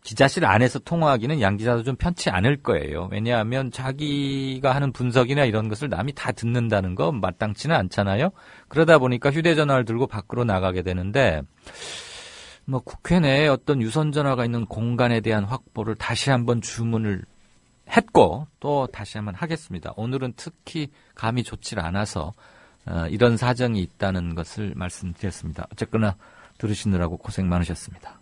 기자실 안에서 통화하기는 양 기자도 좀 편치 않을 거예요. 왜냐하면 자기가 하는 분석이나 이런 것을 남이 다 듣는다는 거 마땅치는 않잖아요. 그러다 보니까 휴대전화를 들고 밖으로 나가게 되는데, 국회 내에 어떤 유선전화가 있는 공간에 대한 확보를 다시 한번 주문을 했고, 또 다시 한번 하겠습니다. 오늘은 특히 감이 좋지 않아서 이런 사정이 있다는 것을 말씀드렸습니다. 어쨌거나 들으시느라고 고생 많으셨습니다.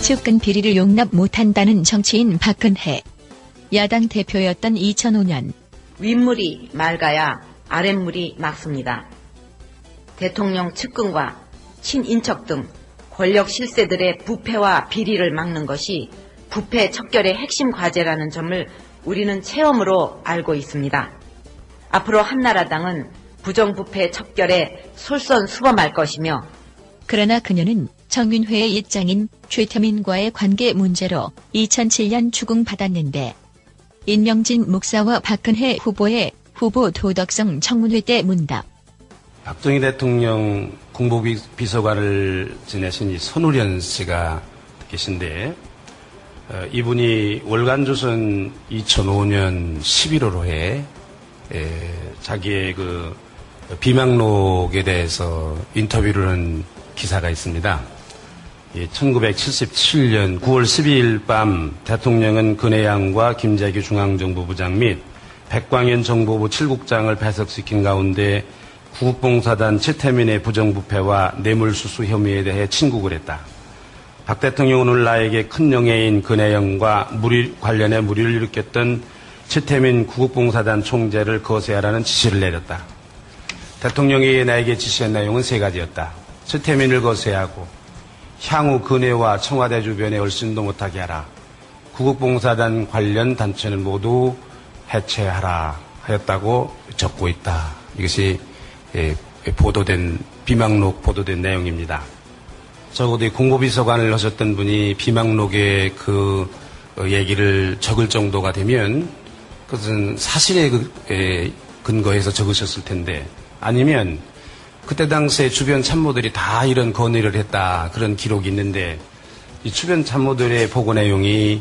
측근 비리를 용납 못한다는 정치인 박근혜. 야당 대표였던 2005년. 윗물이 맑아야 아랫물이 맑습니다. 대통령 측근과 친인척 등 권력 실세들의 부패와 비리를 막는 것이 부패 척결의 핵심 과제라는 점을 우리는 체험으로 알고 있습니다. 앞으로 한나라당은 부정부패 척결에 솔선수범할 것이며, 그러나 그녀는 정윤회의 입장인 최태민과의 관계 문제로 2007년 추궁받았는데, 인명진 목사와 박근혜 후보의 후보 도덕성 청문회 때 문답. 박정희 대통령 국무비서관을 지내신 이 손우련 씨가 계신데, 이분이 월간조선 2005년 11월호에 자기의 비망록에 대해서 인터뷰를 한 기사가 있습니다. 1977년 9월 12일 밤 대통령은 근혜양과 김재규 중앙정보부장 및 백광현 정보부 7국장을 배석시킨 가운데 구국봉사단 최태민의 부정부패와 뇌물수수 혐의에 대해 친국을 했다. 박 대통령은 오늘 나에게 큰 영예인 근혜영과 관련해 무리를 일으켰던 최태민 구국봉사단 총재를 거세하라는 지시를 내렸다. 대통령이 나에게 지시한 내용은 3가지였다. 최태민을 거세하고 향후 근혜와 청와대 주변에 얼씬도 못하게 하라. 구국봉사단 관련 단체는 모두 해체하라 하였다고 적고 있다. 이것이 비망록 보도된 내용입니다. 적어도 공보비서관을 하셨던 분이 비망록에 그 얘기를 적을 정도가 되면 그것은 사실에 근거해서 적으셨을 텐데, 아니면 그때 당시에 주변 참모들이 다 이런 건의를 했다, 그런 기록이 있는데 이 주변 참모들의 보고 내용이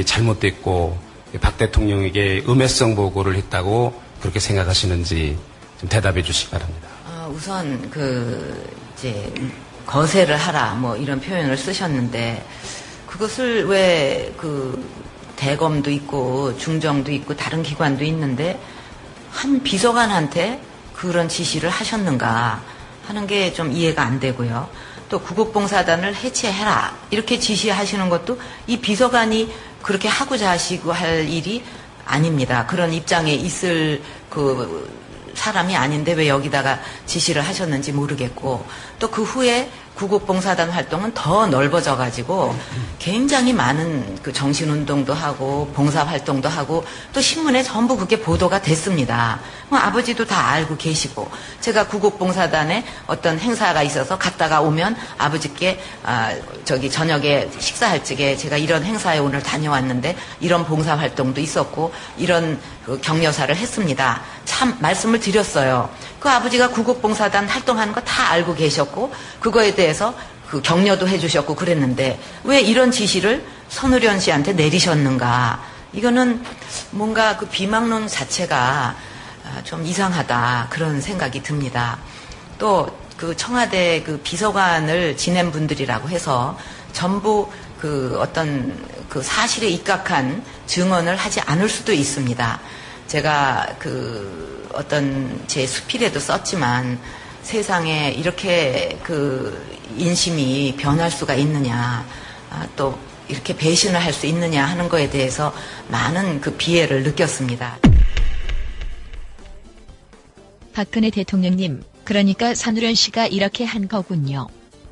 잘못됐고 박 대통령에게 음해성 보고를 했다고 그렇게 생각하시는지 좀 대답해 주시기 바랍니다. 우선 이제 거세를 하라 이런 표현을 쓰셨는데, 그것을 왜 대검도 있고 중정도 있고 다른 기관도 있는데 한 비서관한테 그런 지시를 하셨는가 하는 게 좀 이해가 안 되고요. 또 구국봉사단을 해체해라 이렇게 지시하시는 것도 이 비서관이 그렇게 하고자 하시고 할 일이 아닙니다. 그런 입장에 있을 그 사람이 아닌데 왜 여기다가 지시를 하셨는지 모르겠고, 또 그 후에 구국봉사단 활동은 더 넓어져가지고 굉장히 많은 그 정신운동도 하고 봉사활동도 하고 또 신문에 전부 그게 보도가 됐습니다. 아버지도 다 알고 계시고, 제가 구국봉사단에 어떤 행사가 있어서 갔다가 오면 아버지께 저녁에 식사할 적에 제가 이런 행사에 오늘 다녀왔는데 이런 봉사활동도 있었고 이런 그 격려사를 했습니다. 참 말씀을 드렸어요. 그 아버지가 구국봉사단 활동하는 거 다 알고 계셨고 그거에 대해서 그 격려도 해주셨고 그랬는데 왜 이런 지시를 손의련 씨한테 내리셨는가? 이거는 뭔가 그 비망론 자체가 좀 이상하다 그런 생각이 듭니다. 또 그 청와대 그 비서관을 지낸 분들이라고 해서 전부 그 어떤 그 사실에 입각한 증언을 하지 않을 수도 있습니다. 제가 그 어떤 제 수필에도 썼지만 세상에 이렇게 그 인심이 변할 수가 있느냐, 또 이렇게 배신을 할 수 있느냐 하는 거에 대해서 많은 그 비애를 느꼈습니다. 박근혜 대통령님, 그러니까 손의련 씨가 이렇게 한 거군요.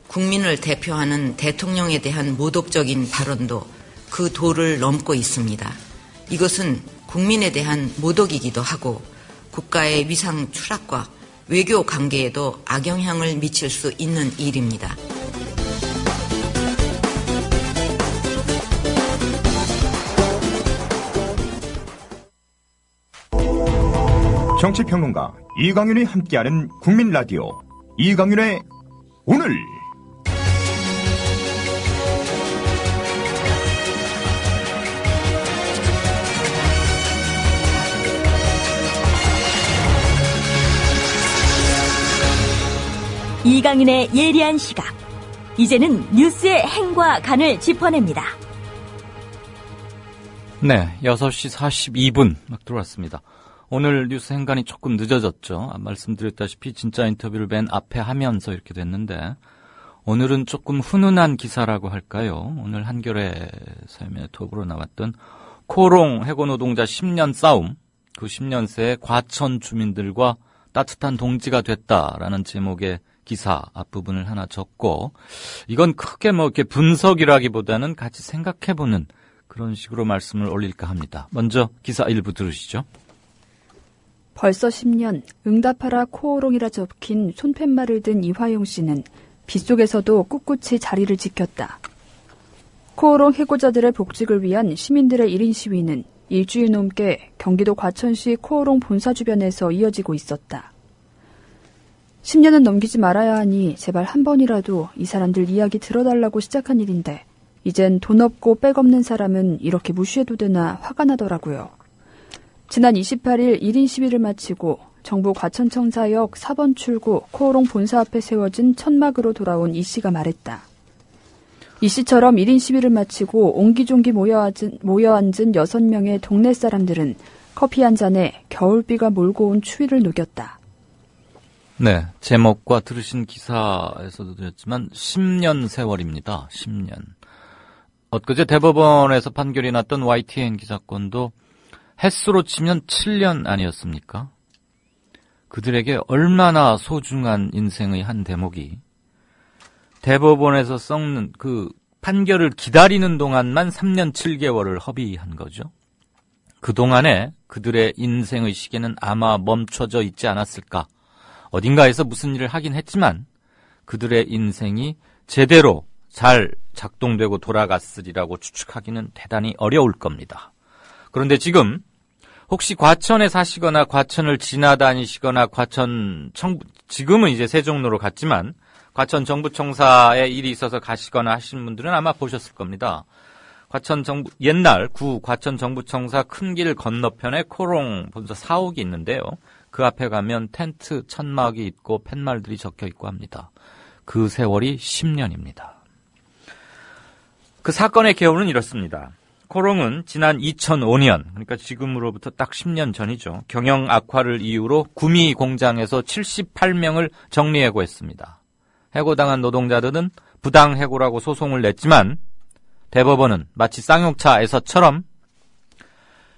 국민을 대표하는 대통령에 대한 모독적인 발언도 그 도를 넘고 있습니다. 이것은 국민에 대한 모독이기도 하고 국가의 위상 추락과 외교 관계에도 악영향을 미칠 수 있는 일입니다. 정치평론가 이강윤이 함께하는 국민라디오 이강윤의 오늘. 이강윤의 예리한 시각. 이제는 뉴스의 행과 간을 짚어냅니다. 네, 6시 42분 막 들어왔습니다. 오늘 뉴스 행간이 조금 늦어졌죠. 말씀드렸다시피 진짜 인터뷰를 맨 앞에 하면서 이렇게 됐는데, 오늘은 조금 훈훈한 기사라고 할까요? 오늘 한겨레 삶의 톱으로 나왔던 코롱 해고노동자 10년 싸움, 그 10년 새에 과천 주민들과 따뜻한 동지가 됐다라는 제목의 기사 앞부분을 하나 적고, 이건 크게 뭐 이렇게 분석이라기보다는 같이 생각해보는 그런 식으로 말씀을 올릴까 합니다. 먼저 기사 일부 들으시죠. 벌써 10년 응답하라 코오롱이라 적힌 손팻말을 든 이화영 씨는 빗속에서도 꿋꿋이 자리를 지켰다. 코오롱 해고자들의 복직을 위한 시민들의 1인 시위는 일주일 넘게 경기도 과천시 코오롱 본사 주변에서 이어지고 있었다. 10년은 넘기지 말아야 하니 제발 한 번이라도 이 사람들 이야기 들어달라고 시작한 일인데 이젠 돈 없고 백 없는 사람은 이렇게 무시해도 되나 화가 나더라고요. 지난 28일 1인 시위를 마치고 정부 과천청사역 4번 출구 코오롱 본사 앞에 세워진 천막으로 돌아온 이 씨가 말했다. 이 씨처럼 1인 시위를 마치고 옹기종기 모여 앉은 6명의 동네 사람들은 커피 한 잔에 겨울비가 몰고 온 추위를 녹였다. 네, 제목과 들으신 기사에서도 드렸지만 10년 세월입니다. 10년. 엊그제 대법원에서 판결이 났던 YTN 기사건도 횟수로 치면 7년 아니었습니까? 그들에게 얼마나 소중한 인생의 한 대목이 대법원에서 썩는 그 판결을 기다리는 동안만 3년 7개월을 허비한 거죠. 그동안에 그들의 인생의 시계는 아마 멈춰져 있지 않았을까. 어딘가에서 무슨 일을 하긴 했지만 그들의 인생이 제대로 잘 작동되고 돌아갔으리라고 추측하기는 대단히 어려울 겁니다. 그런데 지금 혹시 과천에 사시거나 과천을 지나다니시거나 지금은 이제 세종로로 갔지만 과천 정부청사에 일이 있어서 가시거나 하시는 분들은 아마 보셨을 겁니다. 옛날 구 과천 정부청사 큰 길 건너편에 코롱 본사 사옥이 있는데요. 그 앞에 가면 텐트 천막이 있고 팻말들이 적혀 있고 합니다. 그 세월이 10년입니다. 그 사건의 개요는 이렇습니다. 코롱은 지난 2005년, 그러니까 지금으로부터 딱 10년 전이죠. 경영 악화를 이유로 구미 공장에서 78명을 정리해고했습니다. 해고당한 노동자들은 부당해고라고 소송을 냈지만 대법원은 마치 쌍용차에서처럼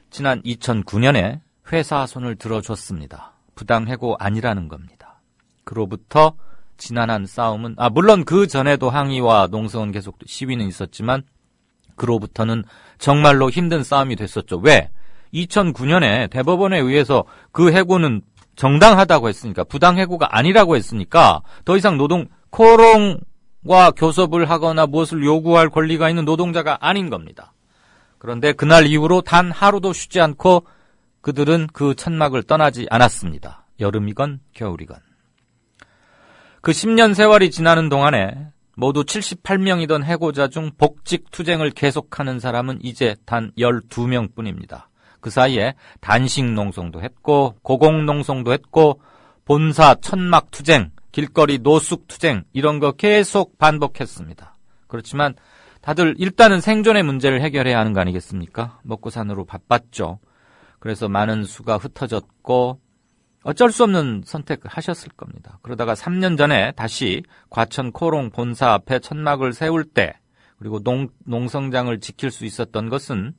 지난 2009년에 회사 손을 들어줬습니다. 부당해고 아니라는 겁니다. 그로부터 지난한 싸움은 물론 그 전에도 항의와 농성은 계속 시위는 있었지만 그로부터는 정말로 힘든 싸움이 됐었죠. 왜? 2009년에 대법원에 의해서 그 해고는 정당하다고 했으니까, 부당해고가 아니라고 했으니까 더 이상 코롱과 교섭을 하거나 무엇을 요구할 권리가 있는 노동자가 아닌 겁니다. 그런데 그날 이후로 단 하루도 쉬지 않고 그들은 그 천막을 떠나지 않았습니다. 여름이건 겨울이건. 그 10년 세월이 지나는 동안에 모두 78명이던 해고자 중 복직 투쟁을 계속하는 사람은 이제 단 12명뿐입니다. 그 사이에 단식 농성도 했고 고공 농성도 했고 본사 천막 투쟁, 길거리 노숙 투쟁 이런 거 계속 반복했습니다. 그렇지만 다들 일단은 생존의 문제를 해결해야 하는 거 아니겠습니까? 먹고 사느라 바빴죠. 그래서 많은 수가 흩어졌고 어쩔 수 없는 선택을 하셨을 겁니다. 그러다가 3년 전에 다시 과천 코롱 본사 앞에 천막을 세울 때 그리고 농성장을 지킬 수 있었던 것은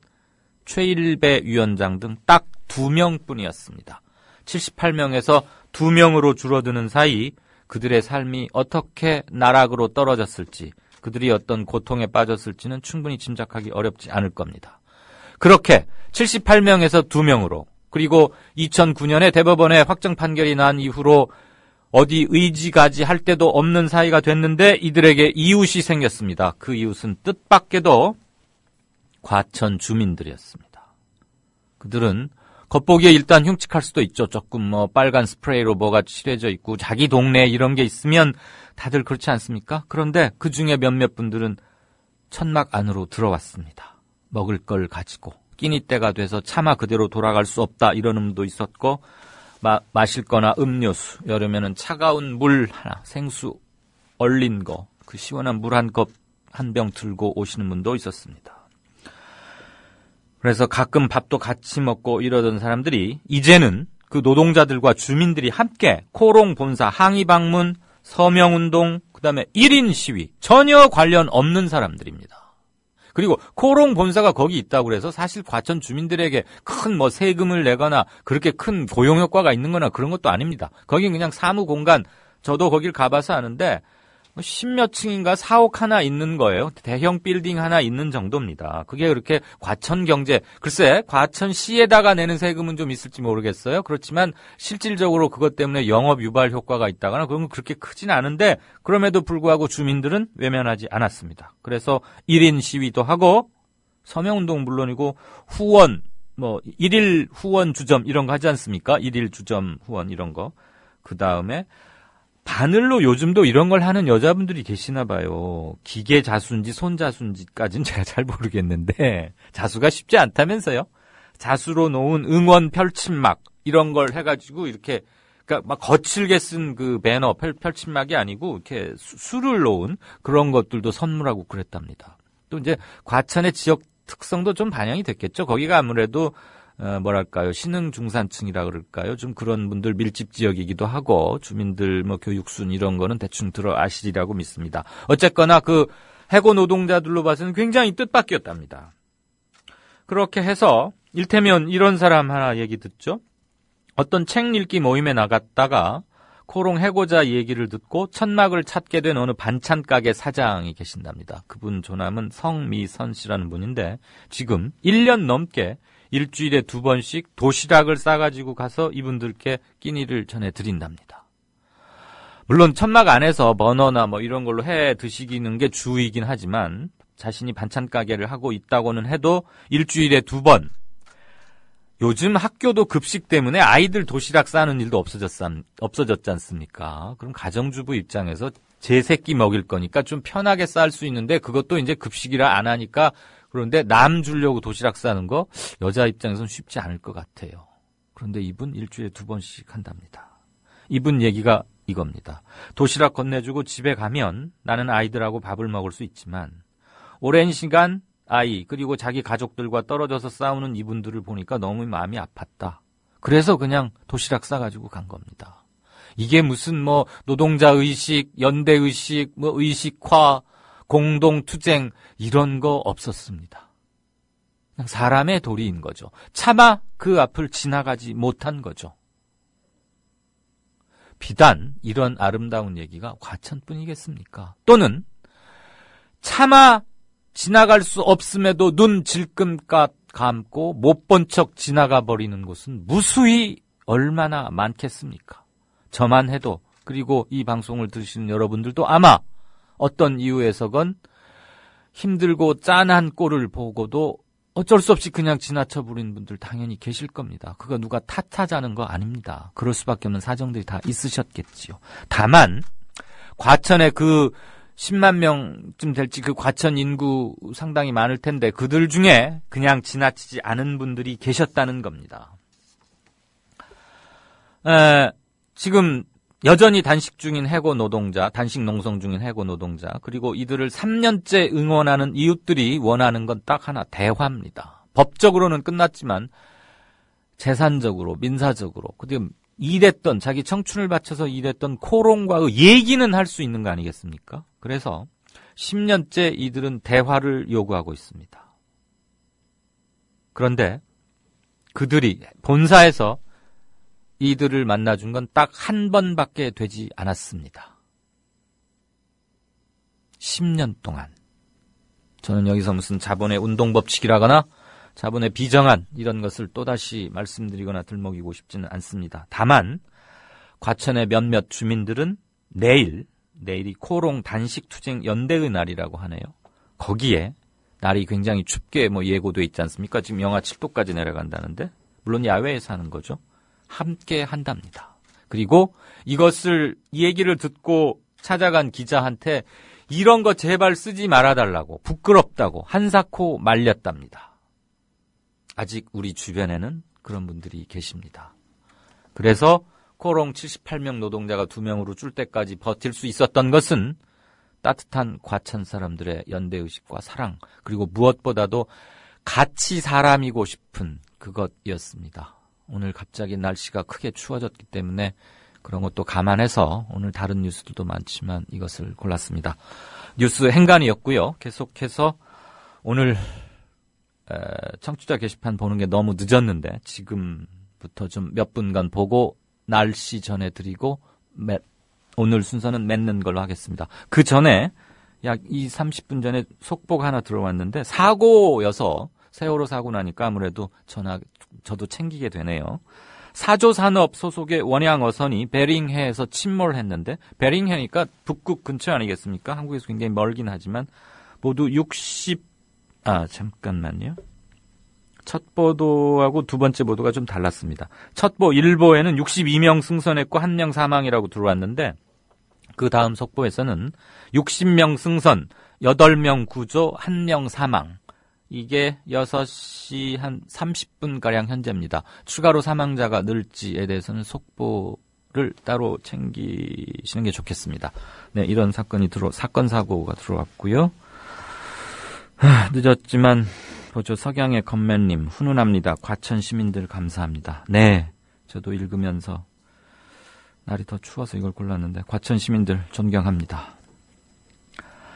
최일배 위원장 등 딱 2명뿐이었습니다. 78명에서 2명으로 줄어드는 사이 그들의 삶이 어떻게 나락으로 떨어졌을지, 그들이 어떤 고통에 빠졌을지는 충분히 짐작하기 어렵지 않을 겁니다. 그렇게 78명에서 2명으로, 그리고 2009년에 대법원의 확정 판결이 난 이후로 어디 의지가지 할 데도 없는 사이가 됐는데 이들에게 이웃이 생겼습니다. 그 이웃은 뜻밖에도 과천 주민들이었습니다. 그들은 겉보기에 일단 흉측할 수도 있죠. 조금 빨간 스프레이로 뭐가 칠해져 있고 자기 동네에 이런 게 있으면 다들 그렇지 않습니까? 그런데 그 중에 몇몇 분들은 천막 안으로 들어왔습니다. 먹을 걸 가지고 끼니 때가 돼서 차마 그대로 돌아갈 수 없다 이런 놈도 있었고 마실 거나 음료수, 여름에는 차가운 물 하나, 생수 얼린 거, 그 시원한 물 한 컵 한 병 들고 오시는 분도 있었습니다. 그래서 가끔 밥도 같이 먹고 이러던 사람들이 이제는 그 노동자들과 주민들이 함께 코롱 본사 항의 방문, 서명운동, 그다음에 1인 시위, 전혀 관련 없는 사람들입니다. 그리고 코롱 본사가 거기 있다고 그래서 사실 과천 주민들에게 큰 세금을 내거나 그렇게 큰 고용 효과가 있는 거나 그런 것도 아닙니다. 거긴 그냥 사무 공간, 저도 거길 가봐서 아는데 10몇 층인가 사옥 하나 있는 거예요. 대형 빌딩 하나 있는 정도입니다. 그게 그렇게 과천 경제, 글쎄 과천시에다가 내는 세금은 좀 있을지 모르겠어요. 그렇지만 실질적으로 그것 때문에 영업 유발 효과가 있다거나 그런 건 그렇게 크진 않은데 그럼에도 불구하고 주민들은 외면하지 않았습니다. 그래서 1인 시위도 하고 서명운동 물론이고 후원, 1일 후원 주점 이런 거 하지 않습니까? 1일 주점 후원 이런 거. 그 다음에 바늘로 요즘도 이런 걸 하는 여자분들이 계시나 봐요. 기계 자수인지 손 자수인지까지는 제가 잘 모르겠는데 자수가 쉽지 않다면서요. 자수로 놓은 응원 펼침막 이런 걸 해가지고 이렇게 그러니까 막 거칠게 쓴 그 배너 펼침막이 아니고 이렇게 수를 놓은 그런 것들도 선물하고 그랬답니다. 또 이제 과천의 지역 특성도 좀 반영이 됐겠죠. 거기가 아무래도 신흥중산층이라 그럴까요? 좀 그런 분들 밀집 지역이기도 하고, 주민들 교육순 이런 거는 대충 들어 아시리라고 믿습니다. 어쨌거나 그 해고 노동자들로 봐서는 굉장히 뜻밖이었답니다. 그렇게 해서, 일테면 이런 사람 하나 얘기 듣죠? 어떤 책 읽기 모임에 나갔다가, 코롱 해고자 얘기를 듣고 천막을 찾게 된 어느 반찬 가게 사장이 계신답니다. 그분 조남은 성미선 씨라는 분인데, 지금 1년 넘게 일주일에 2번씩 도시락을 싸가지고 가서 이분들께 끼니를 전해드린답니다. 물론 천막 안에서 버너나 이런 걸로 해 드시기는 게 주이긴 하지만 자신이 반찬 가게를 하고 있다고는 해도 일주일에 2번. 요즘 학교도 급식 때문에 아이들 도시락 싸는 일도 없어졌지 않습니까? 그럼 가정주부 입장에서 제 새끼 먹일 거니까 좀 편하게 쌀 수 있는데 그것도 이제 급식이라 안 하니까 그런데 남 주려고 도시락 싸는 거 여자 입장에서는 쉽지 않을 것 같아요. 그런데 이분 일주일에 2번씩 한답니다. 이분 얘기가 이겁니다. 도시락 건네주고 집에 가면 나는 아이들하고 밥을 먹을 수 있지만 오랜 시간 아이 그리고 자기 가족들과 떨어져서 싸우는 이분들을 보니까 너무 마음이 아팠다. 그래서 그냥 도시락 싸가지고 간 겁니다. 이게 무슨 노동자 의식, 연대 의식, 의식화, 공동투쟁 이런 거 없었습니다. 그냥 사람의 도리인 거죠. 차마 그 앞을 지나가지 못한 거죠. 비단 이런 아름다운 얘기가 과천뿐이겠습니까? 또는 차마 지나갈 수 없음에도 눈 질끔껏 감고 못 본 척 지나가 버리는 곳은 무수히 얼마나 많겠습니까? 저만 해도, 그리고 이 방송을 들으시는 여러분들도 아마 어떤 이유에서건 힘들고 짠한 꼴을 보고도 어쩔 수 없이 그냥 지나쳐 버리는 분들 당연히 계실 겁니다. 그거 누가 탓하자는 거 아닙니다. 그럴 수밖에 없는 사정들이 다 있으셨겠지요. 다만 과천에 그 10만 명쯤 될지 그 과천 인구 상당히 많을 텐데 그들 중에 그냥 지나치지 않은 분들이 계셨다는 겁니다. 지금 여전히 단식 중인 해고 노동자, 단식 농성 중인 해고 노동자, 그리고 이들을 3년째 응원하는 이웃들이 원하는 건 딱 하나, 대화입니다. 법적으로는 끝났지만 재산적으로, 민사적으로, 그리고 일했던, 자기 청춘을 바쳐서 일했던 코롱과의 얘기는 할 수 있는 거 아니겠습니까? 그래서 10년째 이들은 대화를 요구하고 있습니다. 그런데 그들이 본사에서 이들을 만나준 건 딱 한 번밖에 되지 않았습니다. 10년 동안. 저는 여기서 무슨 자본의 운동법칙이라거나 자본의 비정한 이런 것을 또다시 말씀드리거나 들먹이고 싶지는 않습니다. 다만 과천의 몇몇 주민들은 내일이 코롱 단식투쟁 연대의 날이라고 하네요. 거기에 날이 굉장히 춥게 예고돼 있지 않습니까? 지금 영하 7도까지 내려간다는데, 물론 야외에서 하는 거죠. 함께 한답니다. 그리고 이 얘기를 듣고 찾아간 기자한테 이런 거 제발 쓰지 말아달라고, 부끄럽다고 한사코 말렸답니다. 아직 우리 주변에는 그런 분들이 계십니다. 그래서 코롱 78명 노동자가 2명으로 줄 때까지 버틸 수 있었던 것은 따뜻한 과천 사람들의 연대의식과 사랑, 그리고 무엇보다도 같이 사람이고 싶은 그것이었습니다. 오늘 갑자기 날씨가 크게 추워졌기 때문에 그런 것도 감안해서 오늘 다른 뉴스들도 많지만 이것을 골랐습니다. 뉴스 행간이었고요. 계속해서 오늘 청취자 게시판 보는 게 너무 늦었는데 지금부터 좀 몇 분간 보고 날씨 전해드리고 오늘 순서는 맺는 걸로 하겠습니다. 그 전에 약 30분 전에 속보가 하나 들어왔는데 사고여서 세월호 사고 나니까 아무래도 저도 챙기게 되네요. 사조산업 소속의 원양어선이 베링해에서 침몰했는데, 베링해니까 북극 근처 아니겠습니까? 한국에서 굉장히 멀긴 하지만 모두 잠깐만요. 첫 보도하고 두 번째 보도가 좀 달랐습니다. 첫 일보에는 62명 승선했고 1명 사망이라고 들어왔는데, 그 다음 속보에서는 60명 승선, 8명 구조, 1명 사망. 이게 6시 한 30분가량 현재입니다. 추가로 사망자가 늘지에 대해서는 속보를 따로 챙기시는 게 좋겠습니다. 네, 이런 사건 사고가 들어왔고요. 늦었지만 보죠. 석양의 건맨님, 훈훈합니다. 과천 시민들 감사합니다. 네, 저도 읽으면서 날이 더 추워서 이걸 골랐는데 과천 시민들 존경합니다.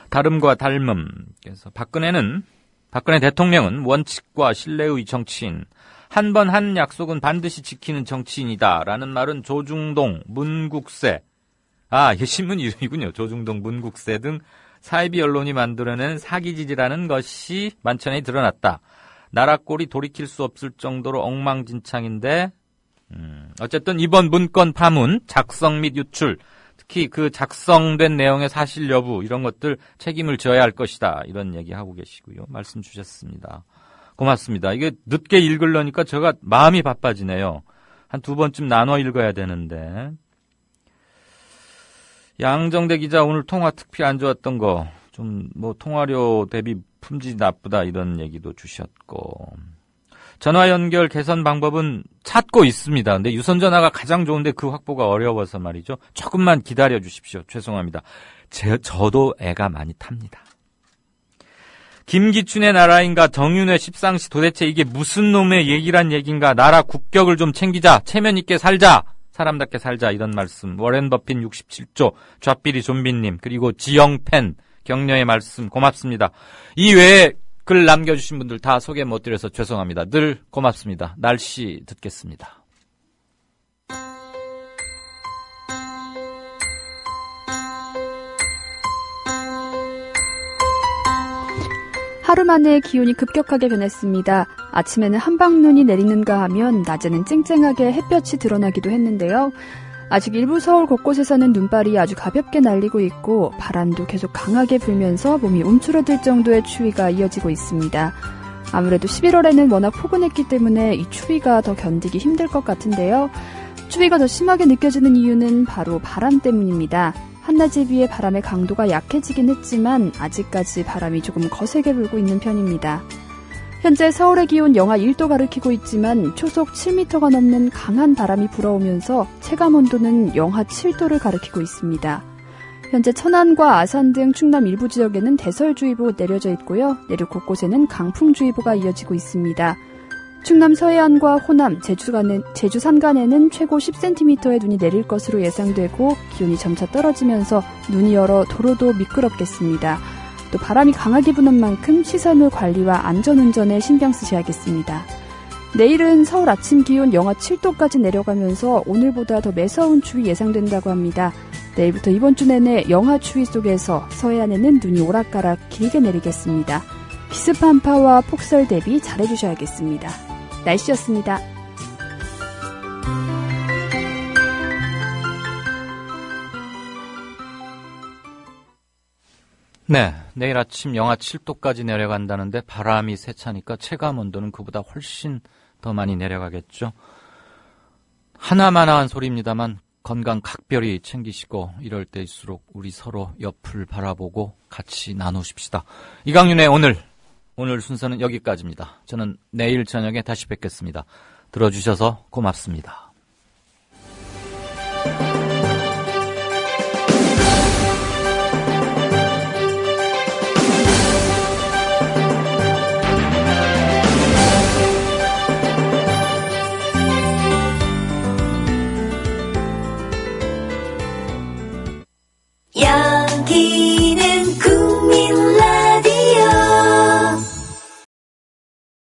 다름과 닮음. 그래서 박근혜 대통령은 원칙과 신뢰의 정치인, 한 번 한 약속은 반드시 지키는 정치인이다라는 말은 조중동, 문국세, 이게 신문 이름이군요. 조중동, 문국세 등 사이비 언론이 만들어낸 사기짓이라는 것이 만천에 드러났다. 나라 꼴이 돌이킬 수 없을 정도로 엉망진창인데, 어쨌든 이번 문건 파문, 작성 및 유출, 특히 그 작성된 내용의 사실 여부, 이런 것들 책임을 져야 할 것이다. 이런 얘기하고 계시고요. 말씀 주셨습니다. 고맙습니다. 이게 늦게 읽으려니까 제가 마음이 바빠지네요. 한 2번쯤 나눠 읽어야 되는데. 양정대 기자 오늘 통화 특히 안 좋았던 거, 통화료 대비 품질이 나쁘다 이런 얘기도 주셨고. 전화 연결 개선 방법은 찾고 있습니다. 근데 유선 전화가 가장 좋은데 그 확보가 어려워서 말이죠. 조금만 기다려 주십시오. 죄송합니다. 저도 애가 많이 탑니다. 김기춘의 나라인가 정윤회 십상시 도대체 이게 무슨 놈의 얘기란 얘긴가. 나라 국격을 좀 챙기자. 체면 있게 살자. 사람답게 살자. 이런 말씀. 워렌 버핏 67조, 좌삐리 좀비님, 그리고 지영팬, 격려의 말씀 고맙습니다. 이외에 글 남겨주신 분들 다 소개 못 드려서 죄송합니다. 늘 고맙습니다. 날씨 듣겠습니다. 하루 만에 기온이 급격하게 변했습니다. 아침에는 한방눈이 내리는가 하면 낮에는 쨍쨍하게 햇볕이 드러나기도 했는데요. 아직 일부 서울 곳곳에서는 눈발이 아주 가볍게 날리고 있고 바람도 계속 강하게 불면서 몸이 움츠러들 정도의 추위가 이어지고 있습니다. 아무래도 11월에는 워낙 포근했기 때문에 이 추위가 더 견디기 힘들 것 같은데요. 추위가 더 심하게 느껴지는 이유는 바로 바람 때문입니다. 한낮에 비해 바람의 강도가 약해지긴 했지만 아직까지 바람이 조금 거세게 불고 있는 편입니다. 현재 서울의 기온 영하 1도 가리키고 있지만 초속 7m가 넘는 강한 바람이 불어오면서 체감온도는 영하 7도를 가리키고 있습니다. 현재 천안과 아산 등 충남 일부 지역에는 대설주의보 내려져 있고요. 내륙 곳곳에는 강풍주의보가 이어지고 있습니다. 충남 서해안과 호남, 제주 산간에는 최고 10cm의 눈이 내릴 것으로 예상되고 기온이 점차 떨어지면서 눈이 얼어 도로도 미끄럽겠습니다. 또 바람이 강하게 부는 만큼 시설물 관리와 안전운전에 신경 쓰셔야겠습니다. 내일은 서울 아침 기온 영하 7도까지 내려가면서 오늘보다 더 매서운 추위 예상된다고 합니다. 내일부터 이번 주 내내 영하 추위 속에서 서해안에는 눈이 오락가락 길게 내리겠습니다. 비습 한파와 폭설 대비 잘해주셔야겠습니다. 날씨였습니다. 네, 내일 아침 영하 7도까지 내려간다는데 바람이 세차니까 체감온도는 그보다 훨씬 더 많이 내려가겠죠. 하나마나한 소리입니다만 건강 각별히 챙기시고 이럴 때일수록 우리 서로 옆을 바라보고 같이 나누십시다. 이강윤의 오늘 순서는 여기까지입니다. 저는 내일 저녁에 다시 뵙겠습니다. 들어주셔서 고맙습니다. 야